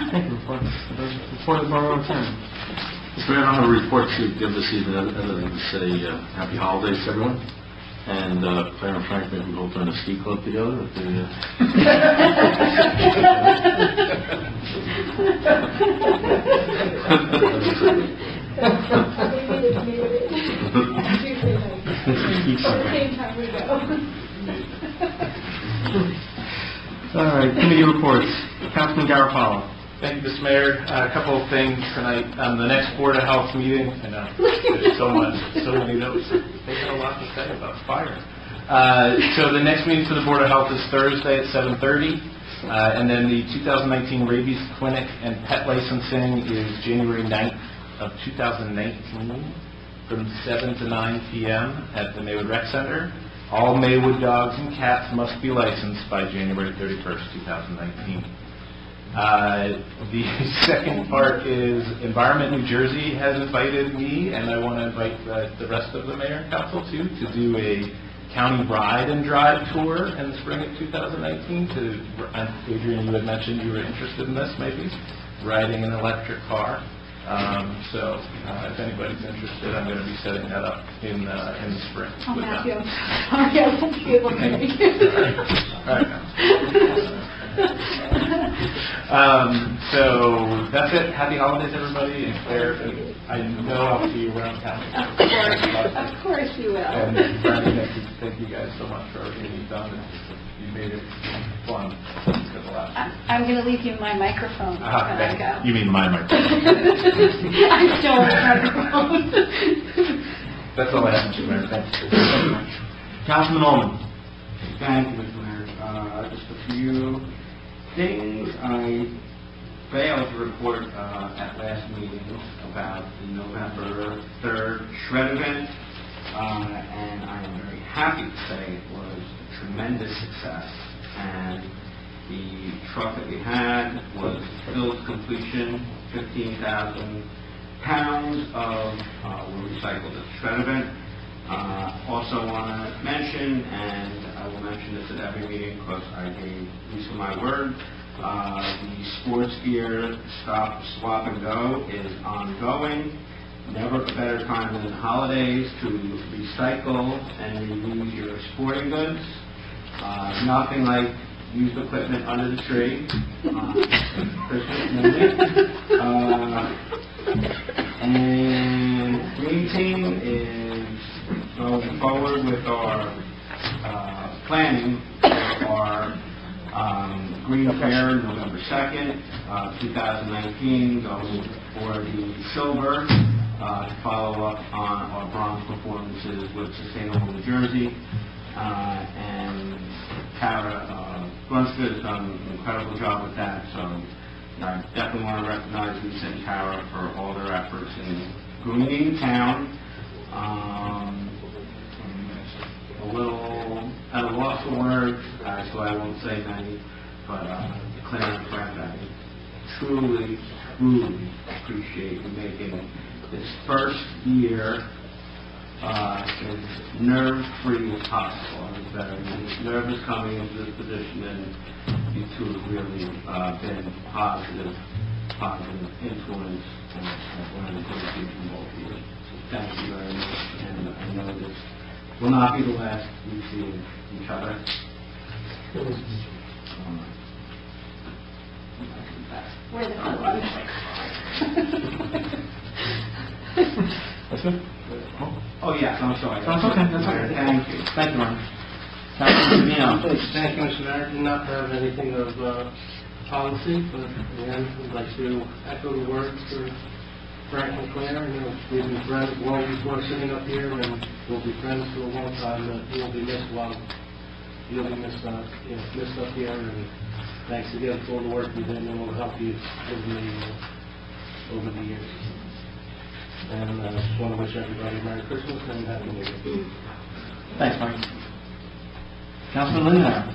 Thank you. Before the Borough attend. Mr. Mayor, I don't have a report to give this evening other than to say happy holidays to everyone. And Claire and Frank, maybe we'll turn a ski club together. If they, All right, committee reports. Councilman Garofalo. Thank you, Mr. Mayor. A couple of things tonight. The next Board of Health meeting, I know, there's so many notes. They got a lot to say about fire. So the next meeting for the Board of Health is Thursday at 7:30. And then the 2019 Rabies Clinic and Pet Licensing is January 9th of 2019 from 7 to 9 p.m. at the Maywood Rec Center. All Maywood dogs and cats must be licensed by January 31st, 2019. The second part is Environment New Jersey has invited me, and I want to invite the rest of the mayor and council too, to do a county ride and drive tour in the spring of 2019. Adrian, you had mentioned you were interested in this, maybe riding an electric car. So if anybody's interested, I'm going to be setting that up in the spring. Oh, Matthew, I'm sorry, I won't be able to make it. All right. So that's it. Happy holidays, everybody. And Claire, I know I'll see you around town. Of course you will. And Brandon, thank you guys so much for everything you've done. You made it fun. I'm going to leave you my microphone when I go. You mean my microphone? I stole the microphone. That's all I have, Mr. Mayor. Thank you. Councilman Ullman. Thank you, Mr. Mayor. Just a few things. I failed to report at last meeting about the November 3rd shred event, and I am very happy to say it was a tremendous success, and the truck that we had was filled to completion. 15,000 pounds of were recycled at the shred event. Also want to mention, and I will mention this at every meeting because I gave Lisa my word, the sports gear stop, swap, and go is ongoing. Never a better time than the holidays to recycle and reuse your sporting goods. Nothing like used equipment under the tree. Christmas moment. And Green Team is going forward with our planning for our Green Fair November 2nd, 2019, going for the silver to follow up on our bronze performances with Sustainable New Jersey. And Tara Brunsford has done an incredible job with that, so I definitely want to recognize Lisa and Tara for all their efforts in greening town. A little at a loss for words, so I won't say many, but Claire and Frank, I truly appreciate you making this first year as nerve-free as possible. I was very nervous coming into this position, and you two have really been positive influence, and I've learned a great deal from both of you. So thank you very much, and I know this will not be the last we see each other. We're the fun ones. That's good? Oh, yes, I'm sorry. That's okay, that's okay. Thank you. Thank you, Ron. Councilman Savino. Thank you, Mr. Mayor. Do not have anything of policy, but again, I'd like to echo the words for Frank and Claire. You know, we've been friends long before sitting up here, and we'll be friends for a long time. You'll be missed while you'll be missed up here. And thanks again for all the work you did, and we'll help you over the years. And I just want to wish everybody Merry Christmas and Happy New Year. Thanks, Mike. Councilman Lindner.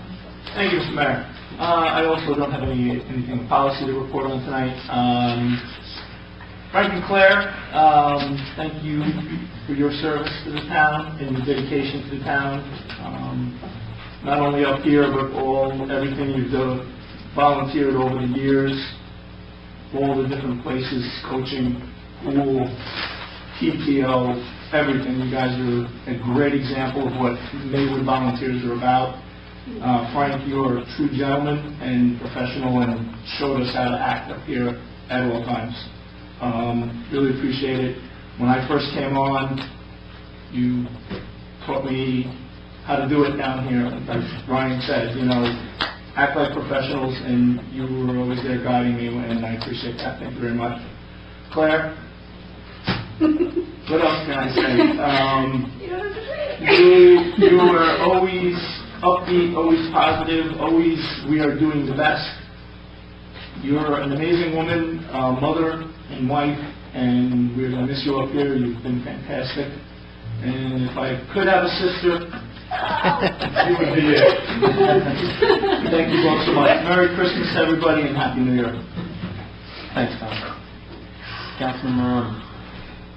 Thank you, Mr. Mayor. I also don't have anything policy to report on tonight. Frank and Claire, thank you for your service to the town and your dedication to the town. Not only up here, but everything you've done, volunteered over the years, all the different places, coaching, pool, PTO, everything. You guys are a great example of what Maywood volunteers are about. Frank, you're a true gentleman and professional and showed us how to act up here at all times. Really appreciate it. When I first came on, you taught me how to do it down here. Like Ryan said, you know, act like professionals, and you were always there guiding me, and I appreciate that. Thank you very much. Claire? What else can I say? You were always upbeat, always positive, always we are doing the best. You're an amazing woman, mother and wife, and we're going to miss you up here. You've been fantastic. And if I could have a sister, you would be it. Thank you both so much. Merry Christmas, everybody, and Happy New Year. Thanks, Councilman. Councilman Marone.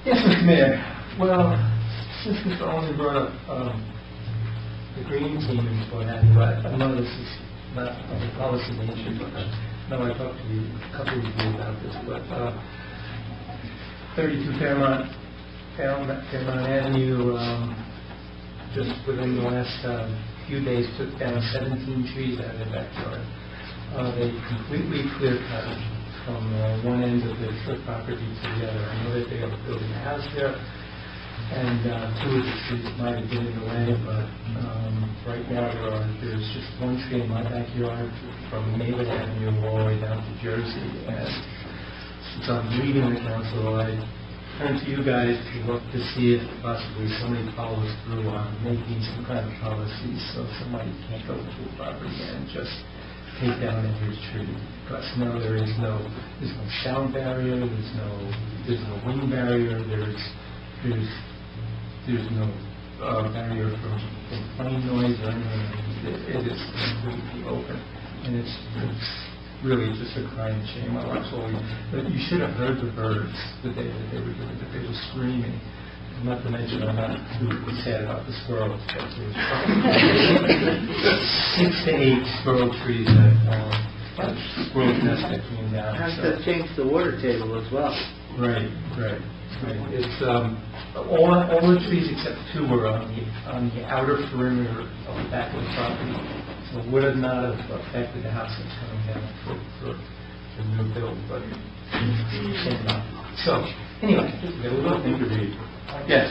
Yes, Mr. Mayor. Well, since Mr. Olney brought up the green team and what have you, I know this is not of a policy nature, but I know I talked to you, a couple of you about this, but 32 Fairmont Avenue, just within the last few days took down 17 trees out of their backyard. They completely clear-cut from one end of the church property to the other. I know that they are building a house there, and two of the trees might have been in the way, but right now there's just one tree in my backyard from Maywood Avenue all the way down to Jersey, and since I'm leaving the council, I turn to you guys to look to see if possibly somebody follows through on making some kind of policy so somebody can't go to a property and just take down every tree. Because now there's no sound barrier, there's no wind barrier, there's no barrier from plane noise or anything. It is completely open, and it's really just a crying shame. I watched all these, but you should have heard the birds the day that they were doing it. They were screaming. Not to mention, I'm not too sad about the squirrels, but there's probably 6 to 8 squirrel trees that squirrels nest that came down. Has to change the water table as well. Right. It's all the trees except 2 were on the outer perimeter of the back of the property, so it would have not have affected the house that's coming down for the new build, but so anyway, we got a little thing to read. Yes.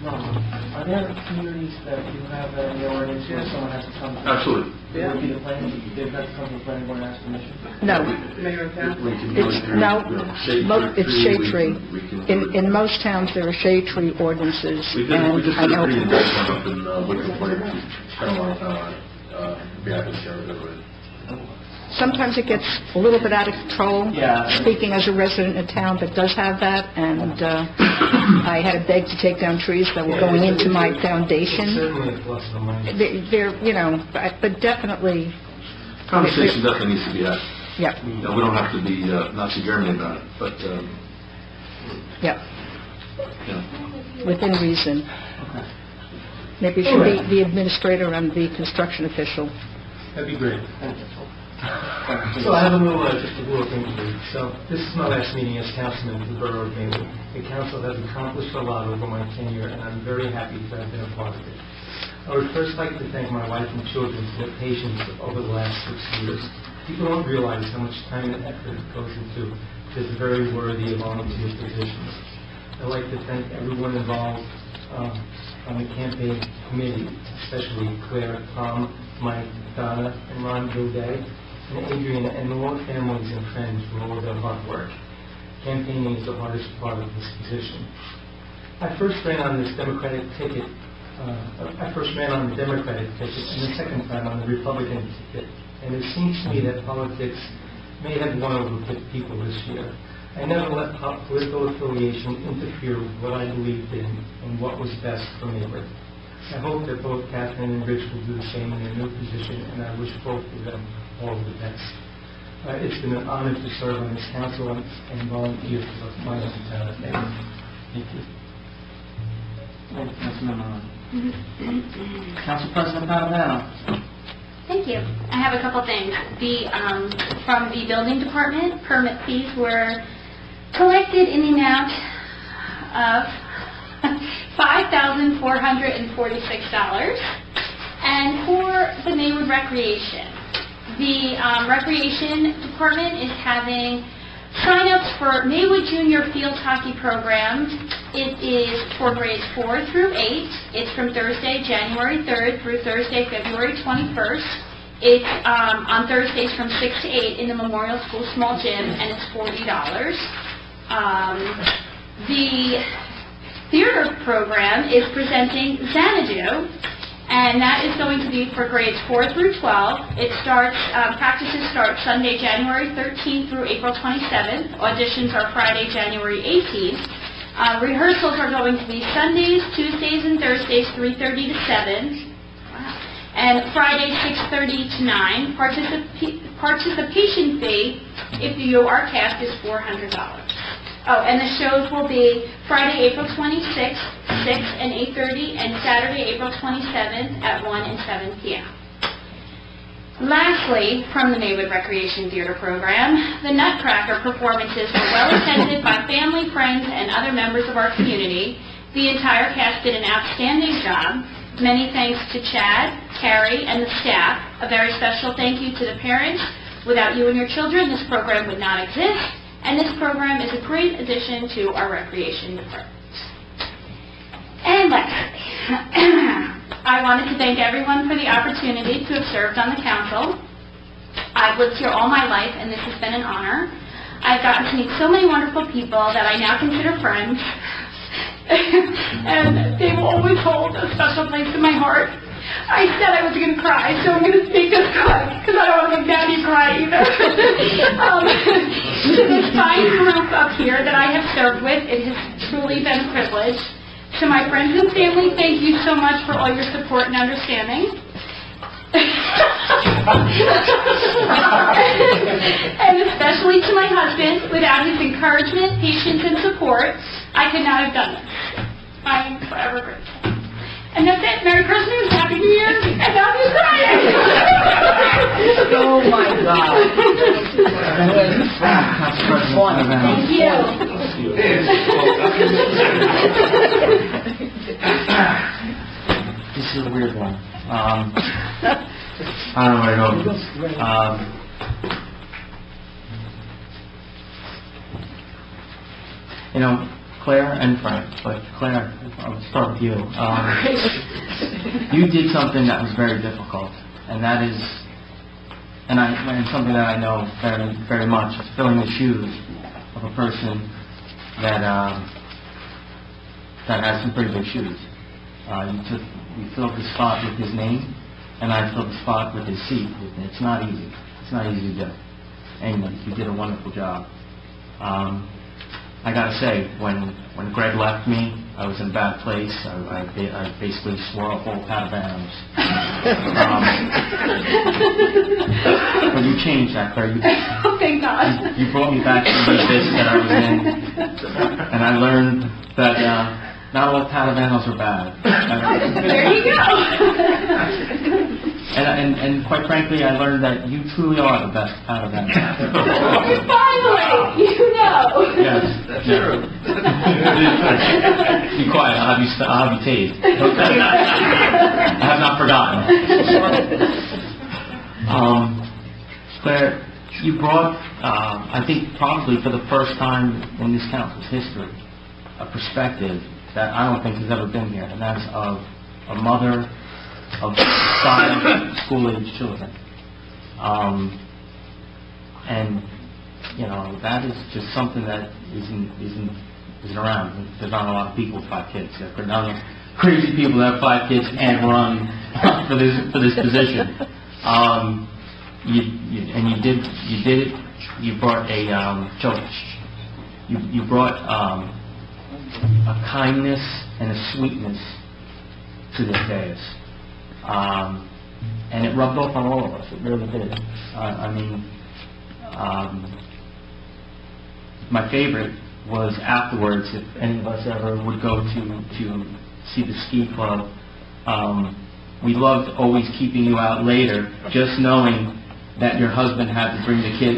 Are there communities that you have in your ordinance where someone has to come? Absolutely. It would be the planning, they've got to come to the planning board and ask permission? No. Mayor and Council? It's shade tree. In most towns, there are shade tree ordinances. We just did a pretty in-depth one up in Wickham Point. Spent a lot of time on it. Be happy to share with everybody. Sometimes it gets a little bit out of control. Yeah. Speaking as a resident of town that does have that, and I had to beg to take down trees that were going into my foundation. Certainly a plus of money. They're, but definitely... Conversation definitely needs to be had. Yeah. We don't have to be Nazi Germany about it, but... Yeah. Within reason. Maybe it should be the administrator and the construction official. That'd be great. So I have just a little thing to do. So this is my last meeting as councilman of the Borough of Maywood. The council has accomplished a lot over my tenure, and I'm very happy to have been a part of it. I would first like to thank my wife and children for their patience over the last 6 years. people don't realize how much time and effort goes into this very worthy volunteer positions. I'd like to thank everyone involved on the campaign committee, especially Claire, Tom, Mike, Donna, and Ron Gilday, and Adrian, and all the families and friends for all their hard work. Campaigning is the hardest part of this position. I first ran on this Democratic ticket. I first ran on the Democratic ticket, and the second time on the Republican ticket. And it seems to me that politics may have won over people this year. I never let political affiliation interfere with what I believed in and what was best for Maywood. I hope that both Catherine and Rich will do the same in their new position, and I wish both of them all the best. It's been an honor to serve on this council and volunteer for the fun of the town of Maywood. Thank you. Council President Paladino. Thank you. I have a couple things. From the building department, permit fees were collected in the amount of $5,446. And for the Maywood Recreation, the Recreation Department is having sign-ups for Maywood Junior Field Hockey Programs. It is for grades 4 through 8. It's from Thursday, January 3rd through Thursday, February 21st. It's on Thursdays from 6 to 8 in the Memorial School Small Gym, and it's $40. The theater program is presenting Xanadu, and that is going to be for grades 4 through 12. It starts, practices start Sunday, January 13th through April 27th. Auditions are Friday, January 18th. Rehearsals are going to be Sundays, Tuesdays, and Thursdays, 3:30 to 7. And Friday, 6:30 to 9. Participation fee, if you are cast, is $400. Oh, and the shows will be Friday, April 26th, 6 and 8:30, and Saturday, April 27th at 1 and 7 p.m. Lastly, from the Maywood Recreation Theater Program, the Nutcracker performances were well attended by family, friends, and other members of our community. The entire cast did an outstanding job. Many thanks to Chad, Carrie, and the staff. A very special thank you to the parents. Without you and your children, this program would not exist, and this program is a great addition to our recreation department. And lastly, I wanted to thank everyone for the opportunity to have served on the council. I've lived here all my life, and this has been an honor. I've gotten to meet so many wonderful people that I now consider friends, and they will always hold a special place in my heart. I said I was going to cry, so I'm going to speak this quick, because I don't want to make Daddy cry either. To this fine group up here that I have served with, it has truly been a privilege. To my friends and family, thank you so much for all your support and understanding. And especially to my husband, without his encouragement, patience, and support, I could not have done this. I am forever grateful. And that's it. Merry Christmas, Happy New Year, and Happy Friday! Oh my God. Thank you. This is a weird one. I don't know where to go. You know, Claire and Frank, but Claire, I'll start with you. You did something that was very difficult, and that is, and something that I know very, very much, is filling the shoes of a person that that has some pretty big shoes. You filled the spot with his name, and I filled the spot with his seat. It's not easy. It's not easy to do. And you did a wonderful job. I gotta say, when Greg left me, I was in a bad place. I basically swore up all Patavans. But you changed that, Claire. Oh, thank God. You brought me back to the abyss that I was in, and I learned that not all Patavanos are bad. There you go. And quite frankly, I learned that you truly are the best Patavan. Finally, you know. Yes, that's true. Be quiet. I'll have you tased. I have not forgotten. Claire, you brought, I think probably for the first time in this council's history, a perspective that I don't think has ever been here, and that's of a mother of 5 school-age children. And, you know, that is just something that isn't around. There's not a lot of people with 5 kids. There are not crazy people that have 5 kids and run for this position. You did it. You brought a you brought a kindness and a sweetness to this dais, and it rubbed off on all of us. It really did. My favorite was afterwards, if any of us ever would go to see the ski club. We loved always keeping you out later, just knowing that your husband had to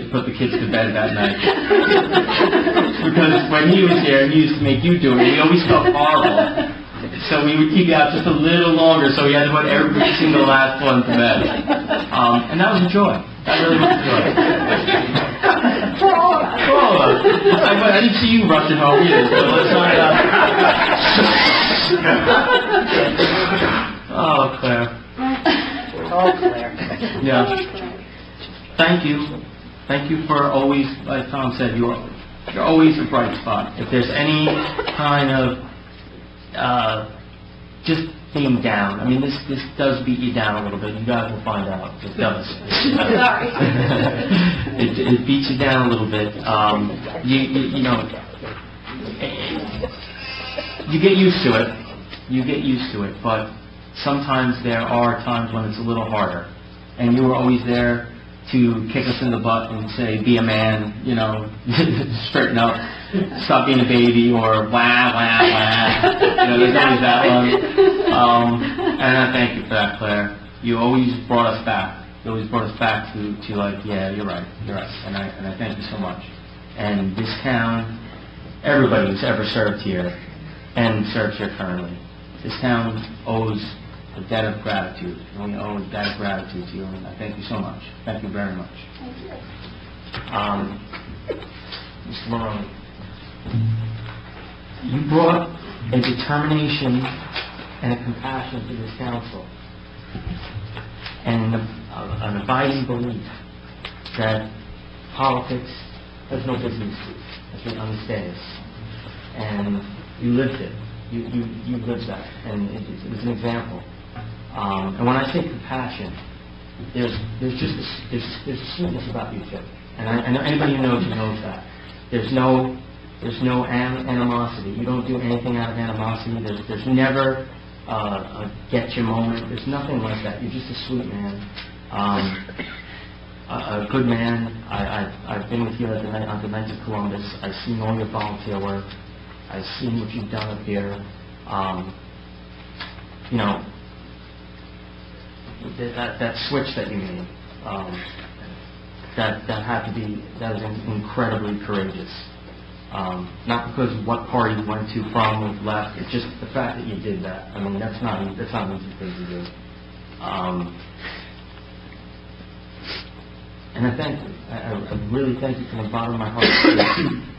put the kids to bed that night. Because when he was there, he used to make you do it. We always felt horrible. So we would keep you out just a little longer, so we had to put every single last one to bed. And that was a joy. That really was a joy. For all of us. I didn't see you rushing home either, so let's not... Oh, Claire. Oh, Claire. Yeah. Thank you. Thank you for always, like Tom said, you're always a bright spot. If there's any kind of just being down, I mean, this does beat you down a little bit. You guys will find out. It does. Sorry. It beats you down a little bit. You know, you get used to it. You get used to it, but sometimes there are times when it's a little harder. And you were always there to kick us in the butt and say, be a man, you know, straighten up, stop being a baby, or wah, wah, wah. You know, there's always that one. And I thank you for that, Claire. You always brought us back. You always brought us back to like, yeah, you're right. And I thank you so much. And this town, everybody who's ever served here and serves here currently, this town owes a debt of gratitude. And we owe a debt of gratitude to you, and I thank you so much. Thank you very much. Thank you. Mr. Maroney, you brought a determination and a compassion to this council, and an abiding belief that politics has no business on this dais. And you lived it. You lived that, and it was an example. And when I say compassion, there's just a sweetness about you, Chip. And I know anybody who knows you knows that. There's no animosity. You don't do anything out of animosity. There's never a get you moment. There's nothing like that. You're just a sweet man, a good man. I've been with you on the Knights of Columbus. I've seen all your volunteer work. I've seen what you've done up here. You know, that switch that you made, that was incredibly courageous. Not because of what party you went to, from, or left. It's just the fact that you did that. I mean, that's not an easy thing to do. And I thank you. I really thank you from the bottom of my heart.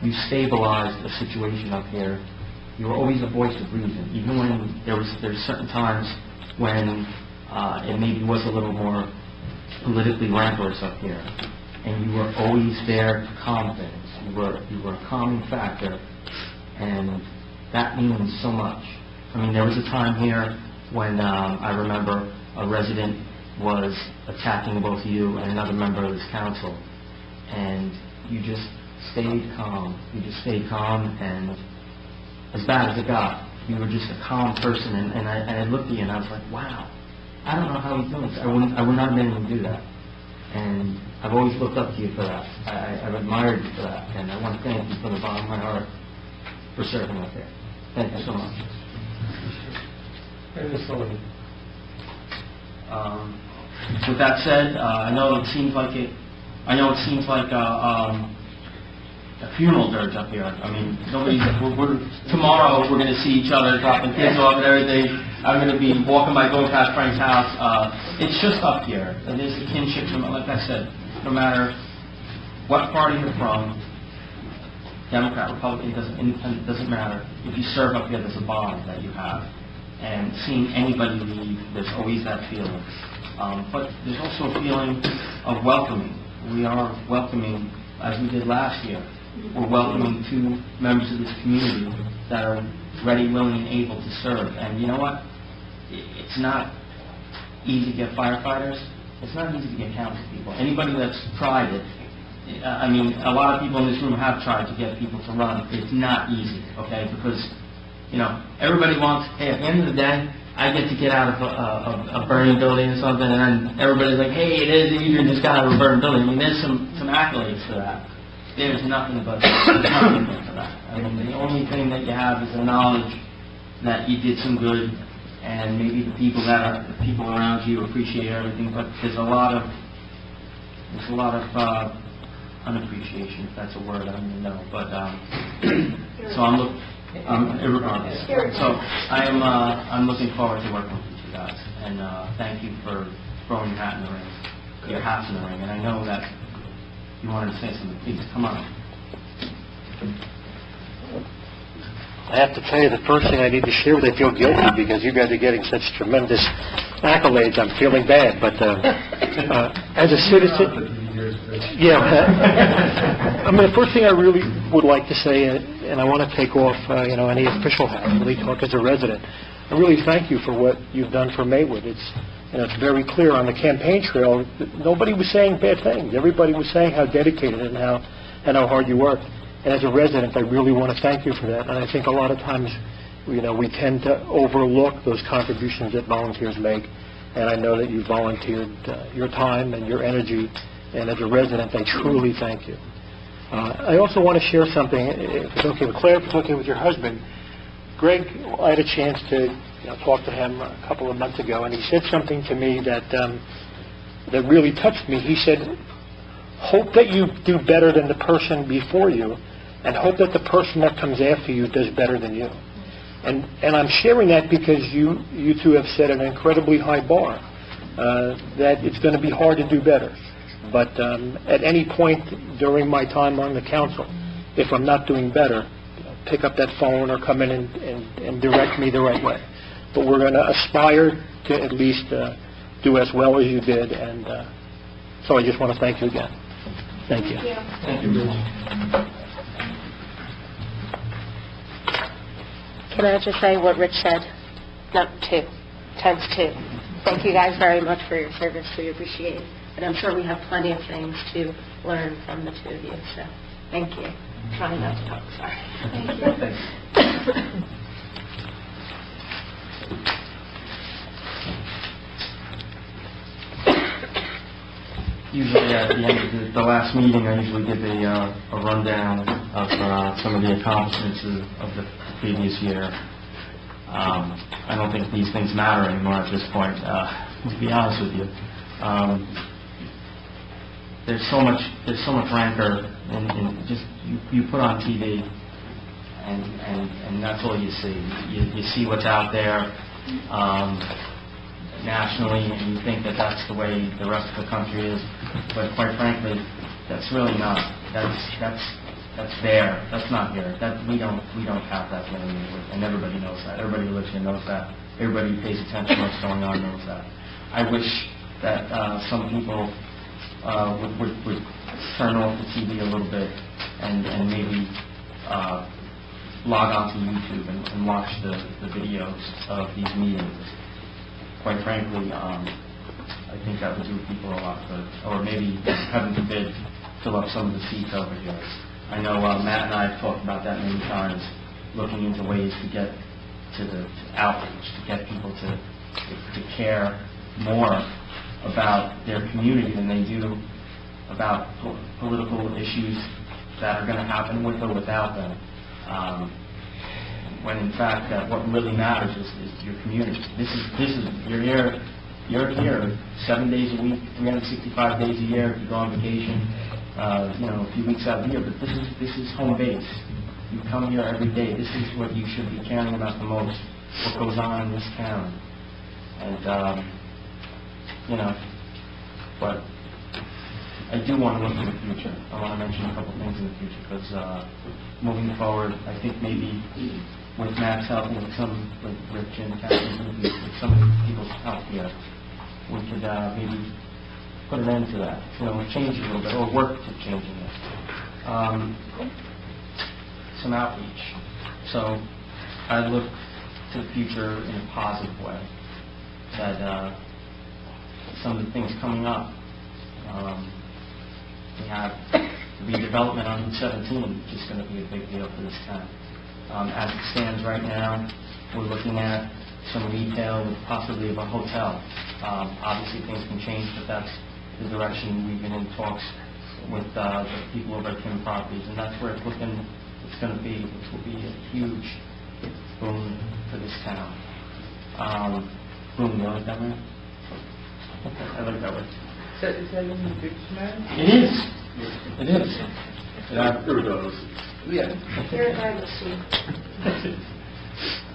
You stabilized the situation up here. You were always a voice of reason, even when there's certain times when it maybe was a little more politically rancorous up here, and you were always there to calm things. You were a calming factor, and that means so much. I mean, there was a time here when I remember a resident was attacking both you and another member of this council, and you just stayed calm. You just stayed calm, and as bad as it got, you were just a calm person. And I looked at you and I was like, wow, I don't know how he's doing this. I would not have been able to do that. And I've always looked up to you for that. I've admired you for that, and I want to thank you from the bottom of my heart for serving up there. Thank you so much. With that said, I know it seems like a funeral dirge up here. I mean, tomorrow we're going to see each other dropping kids off and everything. I'm going to be going past Frank's house. It's just up here. And there's the kinship from, like I said, no matter what party you're from, Democrat, Republican, independent, doesn't matter. If you serve up here, there's a bond that you have. And seeing anybody leave, there's always that feeling. But there's also a feeling of welcoming. We are welcoming, as we did last year. We're welcoming 2 members of this community that are ready, willing, and able to serve. And you know what? It's not easy to get firefighters. It's not easy to get council people. Anybody that's tried it, I mean, a lot of people in this room have tried to get people to run. It's not easy, okay? Because, you know, everybody wants, hey, at the end of the day, I get to get out of a burning building or something, and then everybody's like, hey, it is easier to just get out of a burning building. I mean, there's some accolades for that. There's nothing but nothing for that. I mean, the only thing that you have is the knowledge that you did some good, and maybe the people around you appreciate everything, but there's a lot of unappreciation, if that's a word, I don't even know. But so irregardless. So I'm looking forward to working with you guys, and thank you for throwing your hats in the ring. And I know that you wanted to say something. Please come on. I have to tell you, the first thing I need to share with you, I feel guilty because you guys are getting such tremendous accolades. I'm feeling bad, but as a citizen, I mean, the first thing I really would like to say, and I want to take off, any official hat, really talk as a resident. I really thank you for what you've done for Maywood. It's very clear on the campaign trail. Nobody was saying bad things. Everybody was saying how dedicated and how hard you worked. And as a resident, I really want to thank you for that. And I think a lot of times, we tend to overlook those contributions that volunteers make. And I know that you volunteered your time and your energy. And as a resident, I truly thank you. I also want to share something, if it's okay with Claire, if it's okay with your husband. Greg, I had a chance to talk to him a couple of months ago, and he said something to me that really touched me. He said, hope that you do better than the person before you, and hope that the person that comes after you does better than you. And I'm sharing that because you two have set an incredibly high bar, that it's going to be hard to do better. But at any point during my time on the council, if I'm not doing better, pick up that phone or come in and direct me the right way. But we're going to aspire to at least do as well as you did, and so I just want to thank you again. Thank you. Thank you, Rich. Can I just say what Rich said? No, 2 times 2. Thank you guys very much for your service. We appreciate it. And I'm sure we have plenty of things to learn from the 2 of you. So, thank you. Trying not to talk, sorry. Thank you. Usually at the end of the last meeting, I usually give a rundown of some of the accomplishments of the previous year. I don't think these things matter anymore at this point, to be honest with you. There's so much rancor in just you put on TV, and that's all you see. You see what's out there nationally, and you think that that's the way the rest of the country is. But quite frankly, that's really not. That's there. That's not here. We don't have that here in Maywood, and everybody knows that. Everybody who lives here knows that. Everybody who pays attention to what's going on knows that. I wish that some people would turn off the TV a little bit and maybe log on to YouTube and watch the videos of these meetings. Quite frankly, I think that would do people a lot good. Or maybe, heaven forbid, fill up some of the seats over here. I know Matt and I have talked about that many times, looking into ways to get to the outreach, to get people to care more about their community than they do about political issues that are going to happen with or without them. When in fact, what really matters is your community. You're here 7 days a week, 365 days a year. If you go on vacation, a few weeks out of the year. But this is home base. You come here every day. This is what you should be caring about the most. What goes on in this town, and but I do want to look to the future. I want to mention a couple things in the future, because moving forward, I think maybe with Matt's help and with Rich and Catherine, with some of the people's help here, we could maybe put an end to that, change it a little bit, or work to changing it. Some outreach. So I look to the future in a positive way, that some of the things coming up, we have redevelopment on Route 17, which is going to be a big deal for this town. As it stands right now, we're looking at some retail with possibly of a hotel. Obviously things can change, but that's the direction we've been in talks with the people over at Kim Properties, and that's where it's looking, it's going to be, which will be a huge boom for this town. Boom, you like that word? I like that word. Is that in the dictionary? It is. It is. Here it goes. Yeah.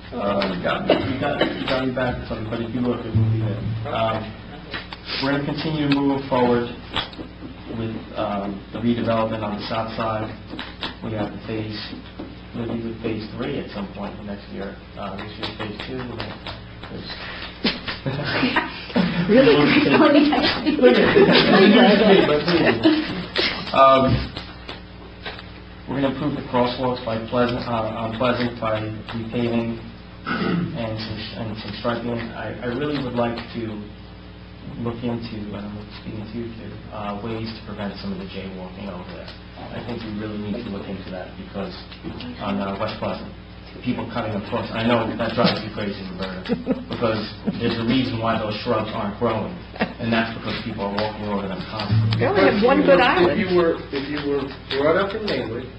You got me back to something, but if you look, it will be there. We're going to continue to move forward with the redevelopment on the south side. We have the maybe with phase 3 at some point next year. This year's phase 2. We're going to improve the crosswalks by Pleasant by repaving and some striping. I really would like to look into, and I'm speaking to you too, ways to prevent some of the jaywalking over there. I think we really need to look into that, because on West Pleasant, people cutting across, I know that drives you crazy, Roberta, because there's a reason why those shrubs aren't growing, and that's because people are walking over them constantly. They only have one good island. If you were brought up in Maywood,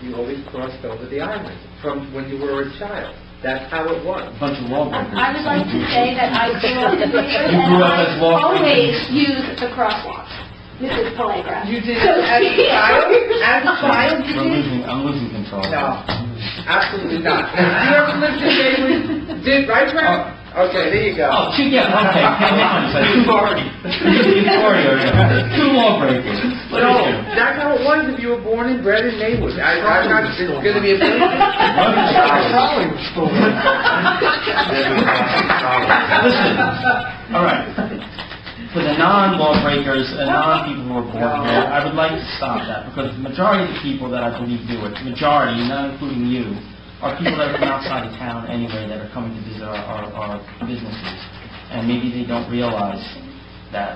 you always crossed over the island from when you were a child. That's how it was. A bunch of lawbreakers. I would like to say that I grew up in Maywood, and I always used the crosswalks. Mrs. Pellegra. You did it as a child? As a child, you did? I'm losing control. No, absolutely not. Have you ever lived in Maywood? Did, right, Frank? Okay, there you go. Oh, two, yeah, okay. Two already. Two lawbreakers. No, that's how it was if you were born and bred in Maywood. I'm not, it's going to be a thing. Listen, all right. For the non-lawbreakers and non-people who are born here, I would like to stop that, because the majority of the people that I believe do it, the majority, not including you, are people that are from outside of town anyway, that are coming to visit our businesses, and maybe they don't realize that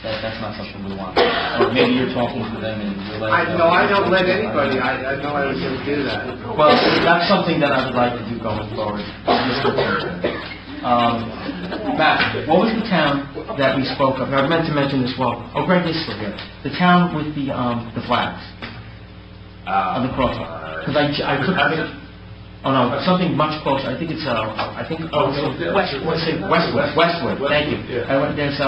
that's not something we want. Or maybe you're talking to them and you're like... No, I don't let anybody. I know I was going to do that. Well, that's something that I would like to do going forward. Matt, what was the town that we spoke of? I meant to mention this. Well, Greg is still here. The town with the flags on the crosswalk. Because I took. Oh no, something much closer. I think it's Westwood. Thank you. There's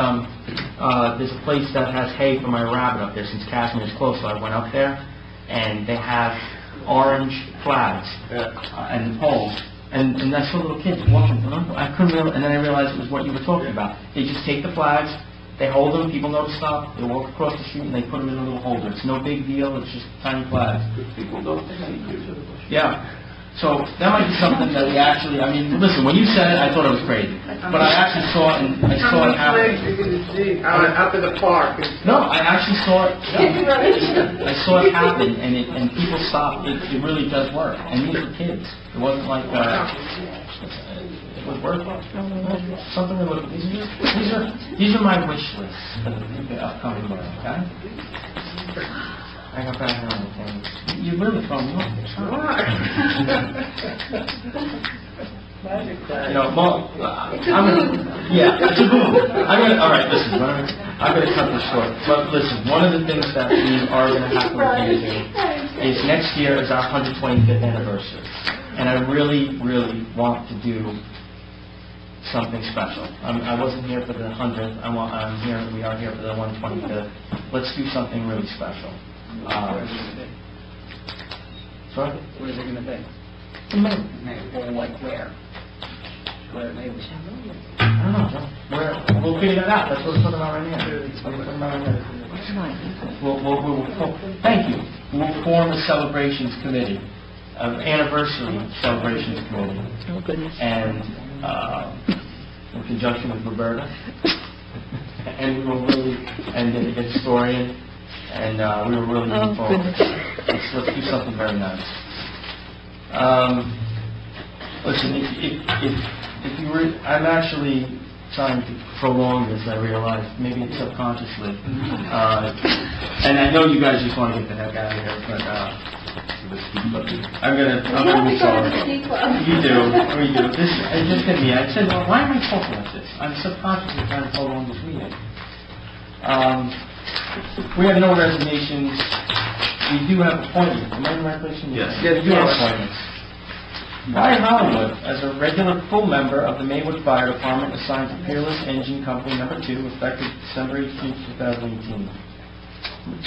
a place that has hay for my rabbit up there, since Cashmere is close. So I went up there, and they have orange flags and poles. And I saw little kids walking. I couldn't realize, and then I realized it was what you were talking about. They just take the flags, they hold them, people know to stop, they walk across the street, and they put them in a little holder. It's no big deal, it's just tiny flags. People don't think you to the bush. Yeah. So that might be something that we actually, I mean, listen, when you said it, I thought it was crazy. But I actually saw it, and I saw it happen. Up in the park. No, I actually saw it. I saw it happen, and people stopped. It really does work. And these were kids. It wasn't like it would work. Something that would. These are my wish lists for the upcoming year. Okay. I got back on the thing. You really throw me off. It's a boom. All right, listen, I'm going to cut this short. But listen, one of the things that we are going to have to look into is next year is our 125th anniversary. And I really, really want to do something special. I wasn't here for the 100th. We are here for the 125th. Let's do something really special. Sorry? Where is it going to be? Maybe. Or like where? I don't know. We'll figure that out. That's what we're talking about right now. Thank you. We'll form a celebrations committee, an anniversary celebrations committee. Oh, goodness. And in conjunction with Roberta. And we were really, and the historian, and we were really looking forward. Let's do something very nice. Listen, if you were, I'm actually trying to prolong this, I realize, maybe it's subconsciously. And I know you guys just want to get the heck out of here, but I'm gonna move forward. You do. It's just gonna be, I said, well, why am I talking like this? I'm subconsciously trying to prolong this meeting. We have no resignations. We do have appointments. Am I in the right place? Yes. We do have appointments. Ryan Hollywood, as a regular full member of the Maywood Fire Department, assigned to Peerless Engine Company Number 2, effective December 18, 2018.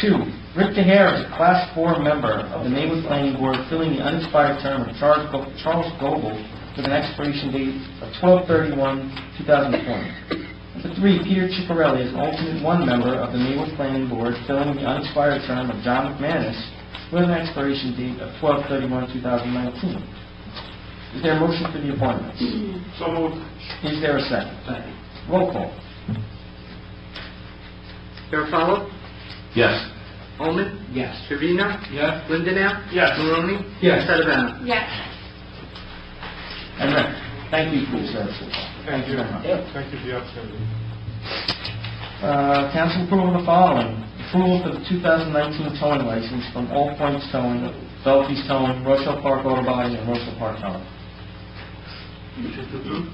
2, Rick DeHare, as a Class 4 member of the Maywood Planning Board, filling the unexpired term of Charles Goebel with an expiration date of 12/31/2020. Number 3, Peter Ciccarelli, as an alternate 1 member of the Maywood Planning Board, filling the unexpired term of John McManus with an expiration date of 12/31/2019. Is there a motion for the appointments? So moved. Is there a second? Second. Roll call. Garofalo? Yes. Holman? Yes. Trevino? Yes. Lindenau? Yes. Maroney? Yes. Padavano? Yes. And Rick, thank you for your service. Thank you. very much. Thank you for the opportunity. Council approval of the following. Approval for the 2019 towing license from All Points Towing, Belfies Towing, Rochelle Park Auto Body, and Rochelle Park Towing. Motion to approve.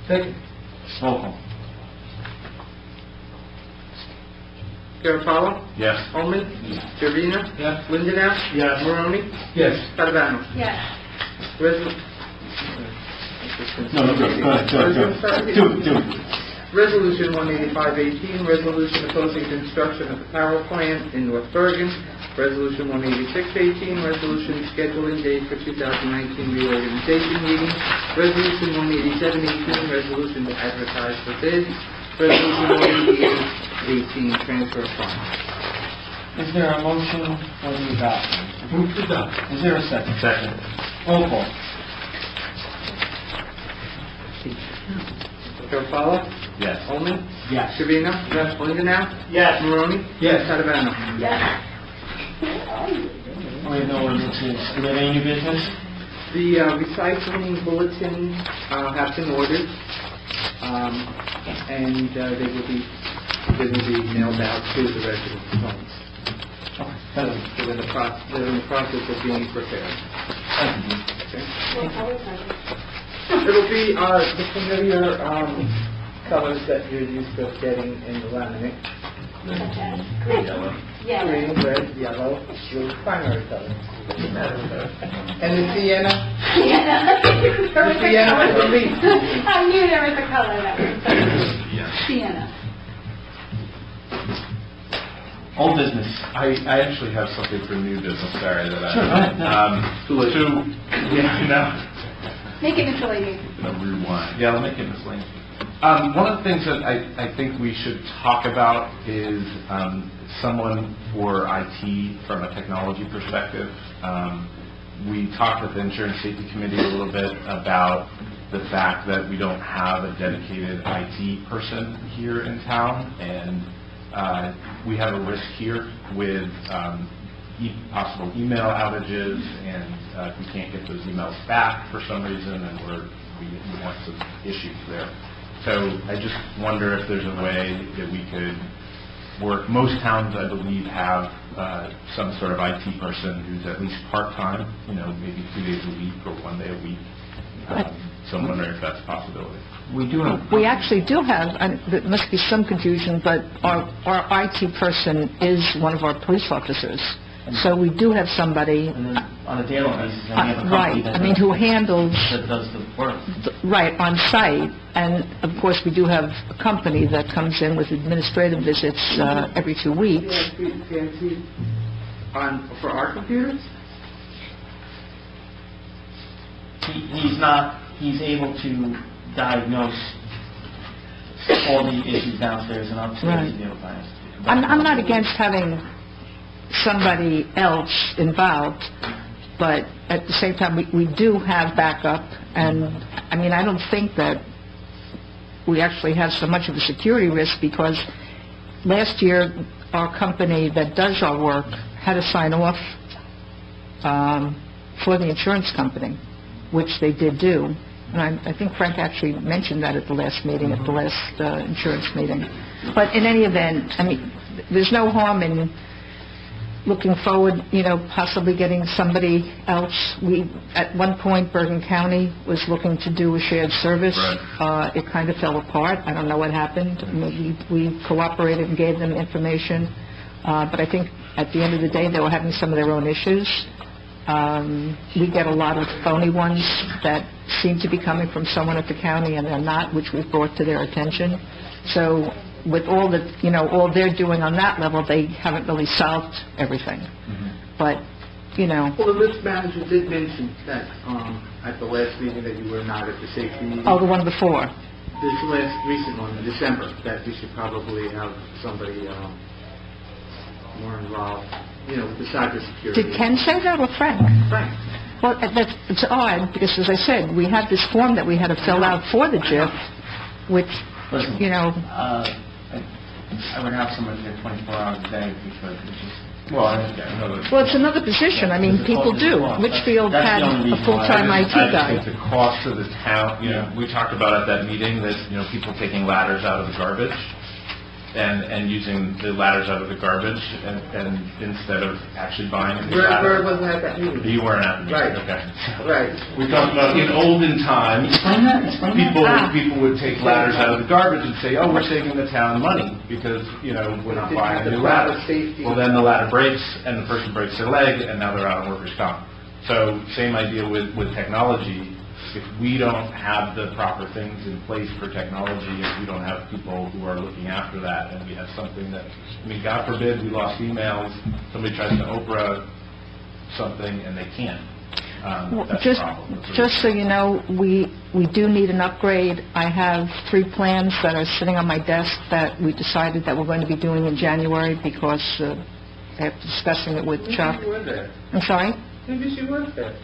Second. Roll call. Garofalo? Yes. Holman? Trevino? Yes. Lindenau? Yes. Maroney? Yes. Padavano? Yes. No, go ahead. Do it. Resolution 18518, resolution opposing construction of the power plant in North Bergen. Resolution 18618, resolution scheduling date for 2019 reorganization meeting. Resolution 18718, resolution to advertise for bids. Resolution 18818, transfer of funds. Is there a motion for the adoption? Move to adopt. Is there a second? Second. Roll call. Garofalo? Yes. Holman? Yes. Trevino? Yes. Lindenau? Yes. Maroney? Yes. Padavano? Yes. We have no ordinances. Do we have any new business? The recycling bulletins have been ordered, and they will be mailed out to the residents' homes. They're in the process of being prepared. Okay. It'll be the familiar colors that you're used to getting in the laminate. Green. Yellow. Yes. Green, red, yellow, your primary color. And the sienna? The sienna with the leaf. I knew there was a color that was Yes. sienna. Old business. I actually have something for new business, sorry, that I... Sure, go ahead. No. Make it misleading. Rewind. Yeah, I'll make it misleading. One of the things that I think we should talk about is someone for IT from a technology perspective. We talked with the Insurance Safety Committee a little bit about the fact that we don't have a dedicated IT person here in town, and we have a risk here with possible email outages, and if we can't get those emails back for some reason, and we have some issues there. So I just wonder if there's a way that we could work. Most towns, I believe, have some sort of IT person who's at least part-time, maybe 2 days a week or 1 day a week. So I'm wondering if that's a possibility. We actually do have, and there must be some confusion, but our IT person is one of our police officers. So we do have somebody... And then on a daily basis, then you have a company right, who handles... that does the work. Right, on site. And, of course, we do have a company that comes in with administrative visits every 2 weeks. CNC for our computers? He's able to diagnose all the issues downstairs and upstairs. Right. To be able to finance. I'm not against having somebody else involved, but at the same time, we do have backup, and, I mean, I don't think that we actually have so much of a security risk, because last year, our company that does our work had to sign off for the insurance company, which they did do. And I think Frank actually mentioned that at the last meeting, at the last insurance meeting. But in any event, I mean, there's no harm in looking forward, possibly getting somebody else. At one point, Bergen County was looking to do a shared service. Right. It kind of fell apart. I don't know what happened. I mean, we cooperated and gave them information. But I think at the end of the day, they were having some of their own issues. We get a lot of phony ones that seem to be coming from someone at the county, and they're not, which we've brought to their attention. So with all that, all they're doing on that level, they haven't really solved everything. But, Well, the risk manager did mention that at the last meeting that you were not at the safety meeting. Oh, the one before. This last recent one in December, that we should probably have somebody more involved, with the cybersecurity. Did Ken say that or Frank? Frank. Well, it's odd, because as I said, we had this form that we had to fill out for the JIF, which, Listen, I would have somebody there 24 hours a day because it's just... Well, it's another position. I mean, people do. Litchfield had a full-time IT guy. I think the cost to the town, we talked about at that meeting that, people taking ladders out of the garbage and using the ladders out of the garbage and instead of actually buying a new ladder. Where was at that meeting? You weren't at the meeting. Right. Okay. Right. We talked about in olden times, people would take ladders out of the garbage and say, oh, we're saving the town money because, we're not buying a new ladder. Well, then the ladder breaks and the person breaks their leg and now they're out on workers' comp. So same idea with technology. If we don't have the proper things in place for technology, if we don't have people who are looking after that, and we have something that, God forbid, we lost emails, somebody tries to Oprah something and they can't. That's a problem. Just so you know, we do need an upgrade. I have 3 plans that are sitting on my desk that we decided that we're going to be doing in January because after discussing it with Chuck. Maybe she was there. I'm sorry? Maybe she was there.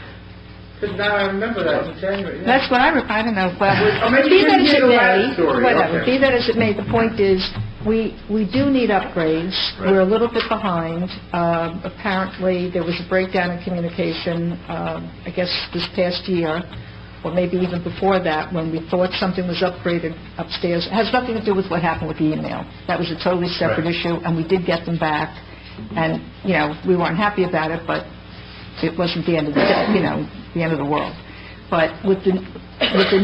Because now I remember that in January. Yeah. That's what I don't know. Well, maybe be that as it may, whatever. Be that as it may, the point is, we do need upgrades. Right. We're a little bit behind. Apparently, there was a breakdown in communication, I guess this past year, or maybe even before that, when we thought something was upgraded upstairs. It has nothing to do with what happened with the email. That was a totally separate issue, and we did get them back. And, we weren't happy about it, but it wasn't the end of the day, the end of the world. But with the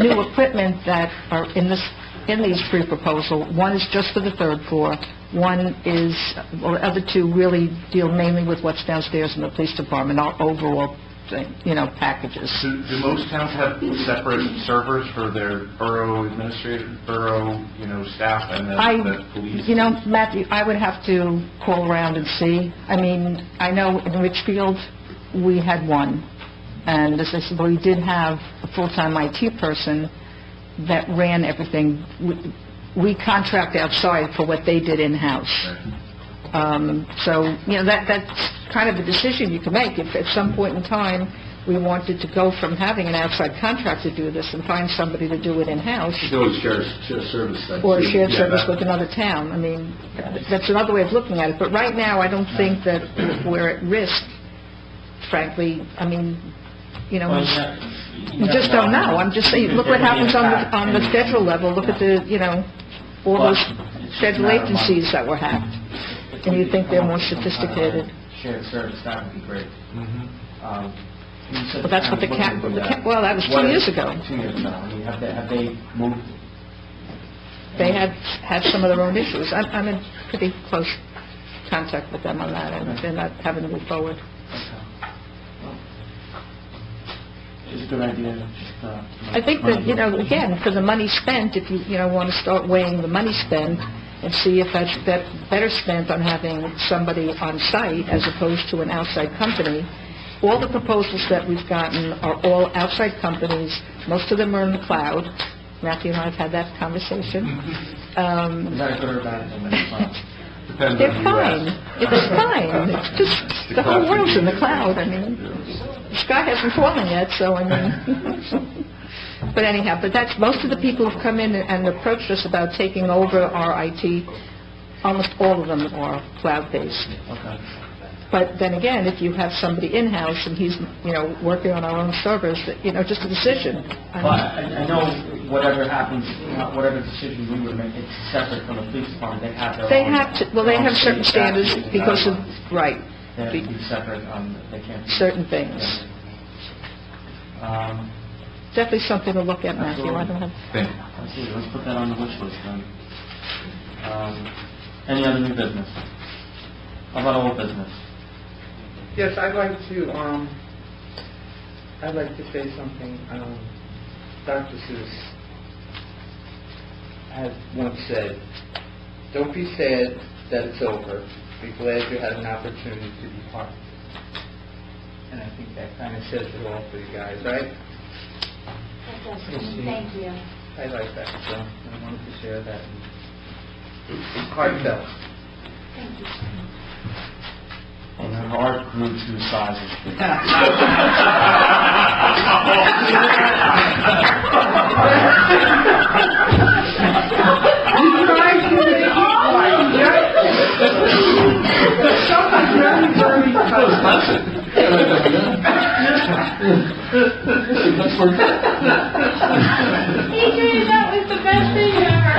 new equipment that are in these 3 proposals, one is just for the 3rd floor, one is, well, the other 2 really deal mainly with what's downstairs in the police department, our overall thing, packages. Do most towns have separate servers for their borough administrator, borough, staff and the police? Matthew, I would have to call around and see. I mean, I know in Richfield, we had one, and as I said, we did have a full-time IT person that ran everything. We contract outside for what they did in-house. So, that's kind of a decision you can make. If at some point in time we wanted to go from having an outside contractor do this and find somebody to do it in-house. You can always share a service. Or a shared service with another town. I mean, that's another way of looking at it. But right now, I don't think that we're at risk. Frankly, I mean, you just don't know. I'm just saying, look what happens on the federal level. Look at all those federal agencies that were hacked. And you think they're more sophisticated. Shared service, that would be great. Well, that's what well, that was 2 years ago. 2 years ago. I mean, have they moved? They had some of their own issues. I'm in pretty close contact with them on that, and they're not having to move forward. It's a good idea. I think that, again, for the money spent, if you, want to start weighing the money spent and see if that's better spent on having somebody on site as opposed to an outside company. All the proposals that we've gotten are all outside companies. Most of them are in the cloud. Matthew and I have had that conversation. Is that a good or bad thing? Depends They're on who you fine. ask. It's fine. It's just, the whole world's in the cloud. I mean, the sky hasn't fallen yet, so I mean... But anyhow, most of the people who've come in and approached us about taking over our IT, almost all of them are cloud-based. Okay. But then again, if you have somebody in-house and he's, working on our own servers, just a decision. Well, I know whatever happens, whatever decision we would make, it's separate from the police department. They have their They own... have to, well, they have certain standards because of, right, They have to be separate, they can't... certain things. Definitely something to look at, Matthew. I don't have... Thank you. Absolutely. Let's put that on the wish list then. Any other new business? How about old business? Yes, I'd like to say something. Dr. Seuss has once said, "Don't be sad that it's over. Be glad you had an opportunity to be part of it." And I think that kind of says it all for you guys, right? Thank you. I like that, so I wanted to share that. It's heartfelt. Thank you. And her heart grew 2 sizes big. Adrian, that was the best thing ever.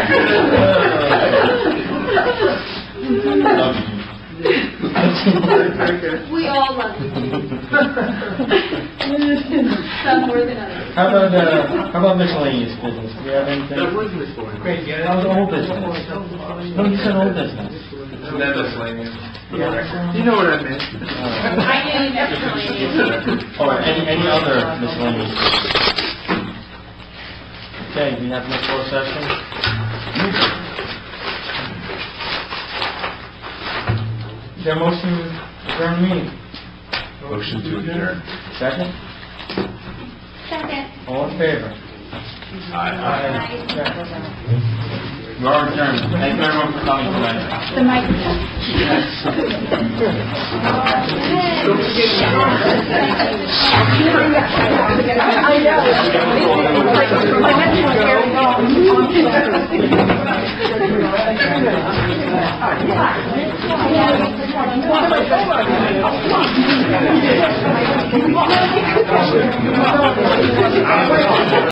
We all love you. Some more than others. How about miscellaneous business? Do we have anything? That was miscellaneous. Great, yeah, that was old business. No, you said old business. That miscellaneous. You know what I meant. I knew miscellaneous. Or any other miscellaneous business? Okay, we have no closed session. Is there a motion to adjourn the meeting? Motion to adjourn. Second? Second. All in favor? Aye. You are adjourned. Thank you everyone for coming tonight. The microphone. I know.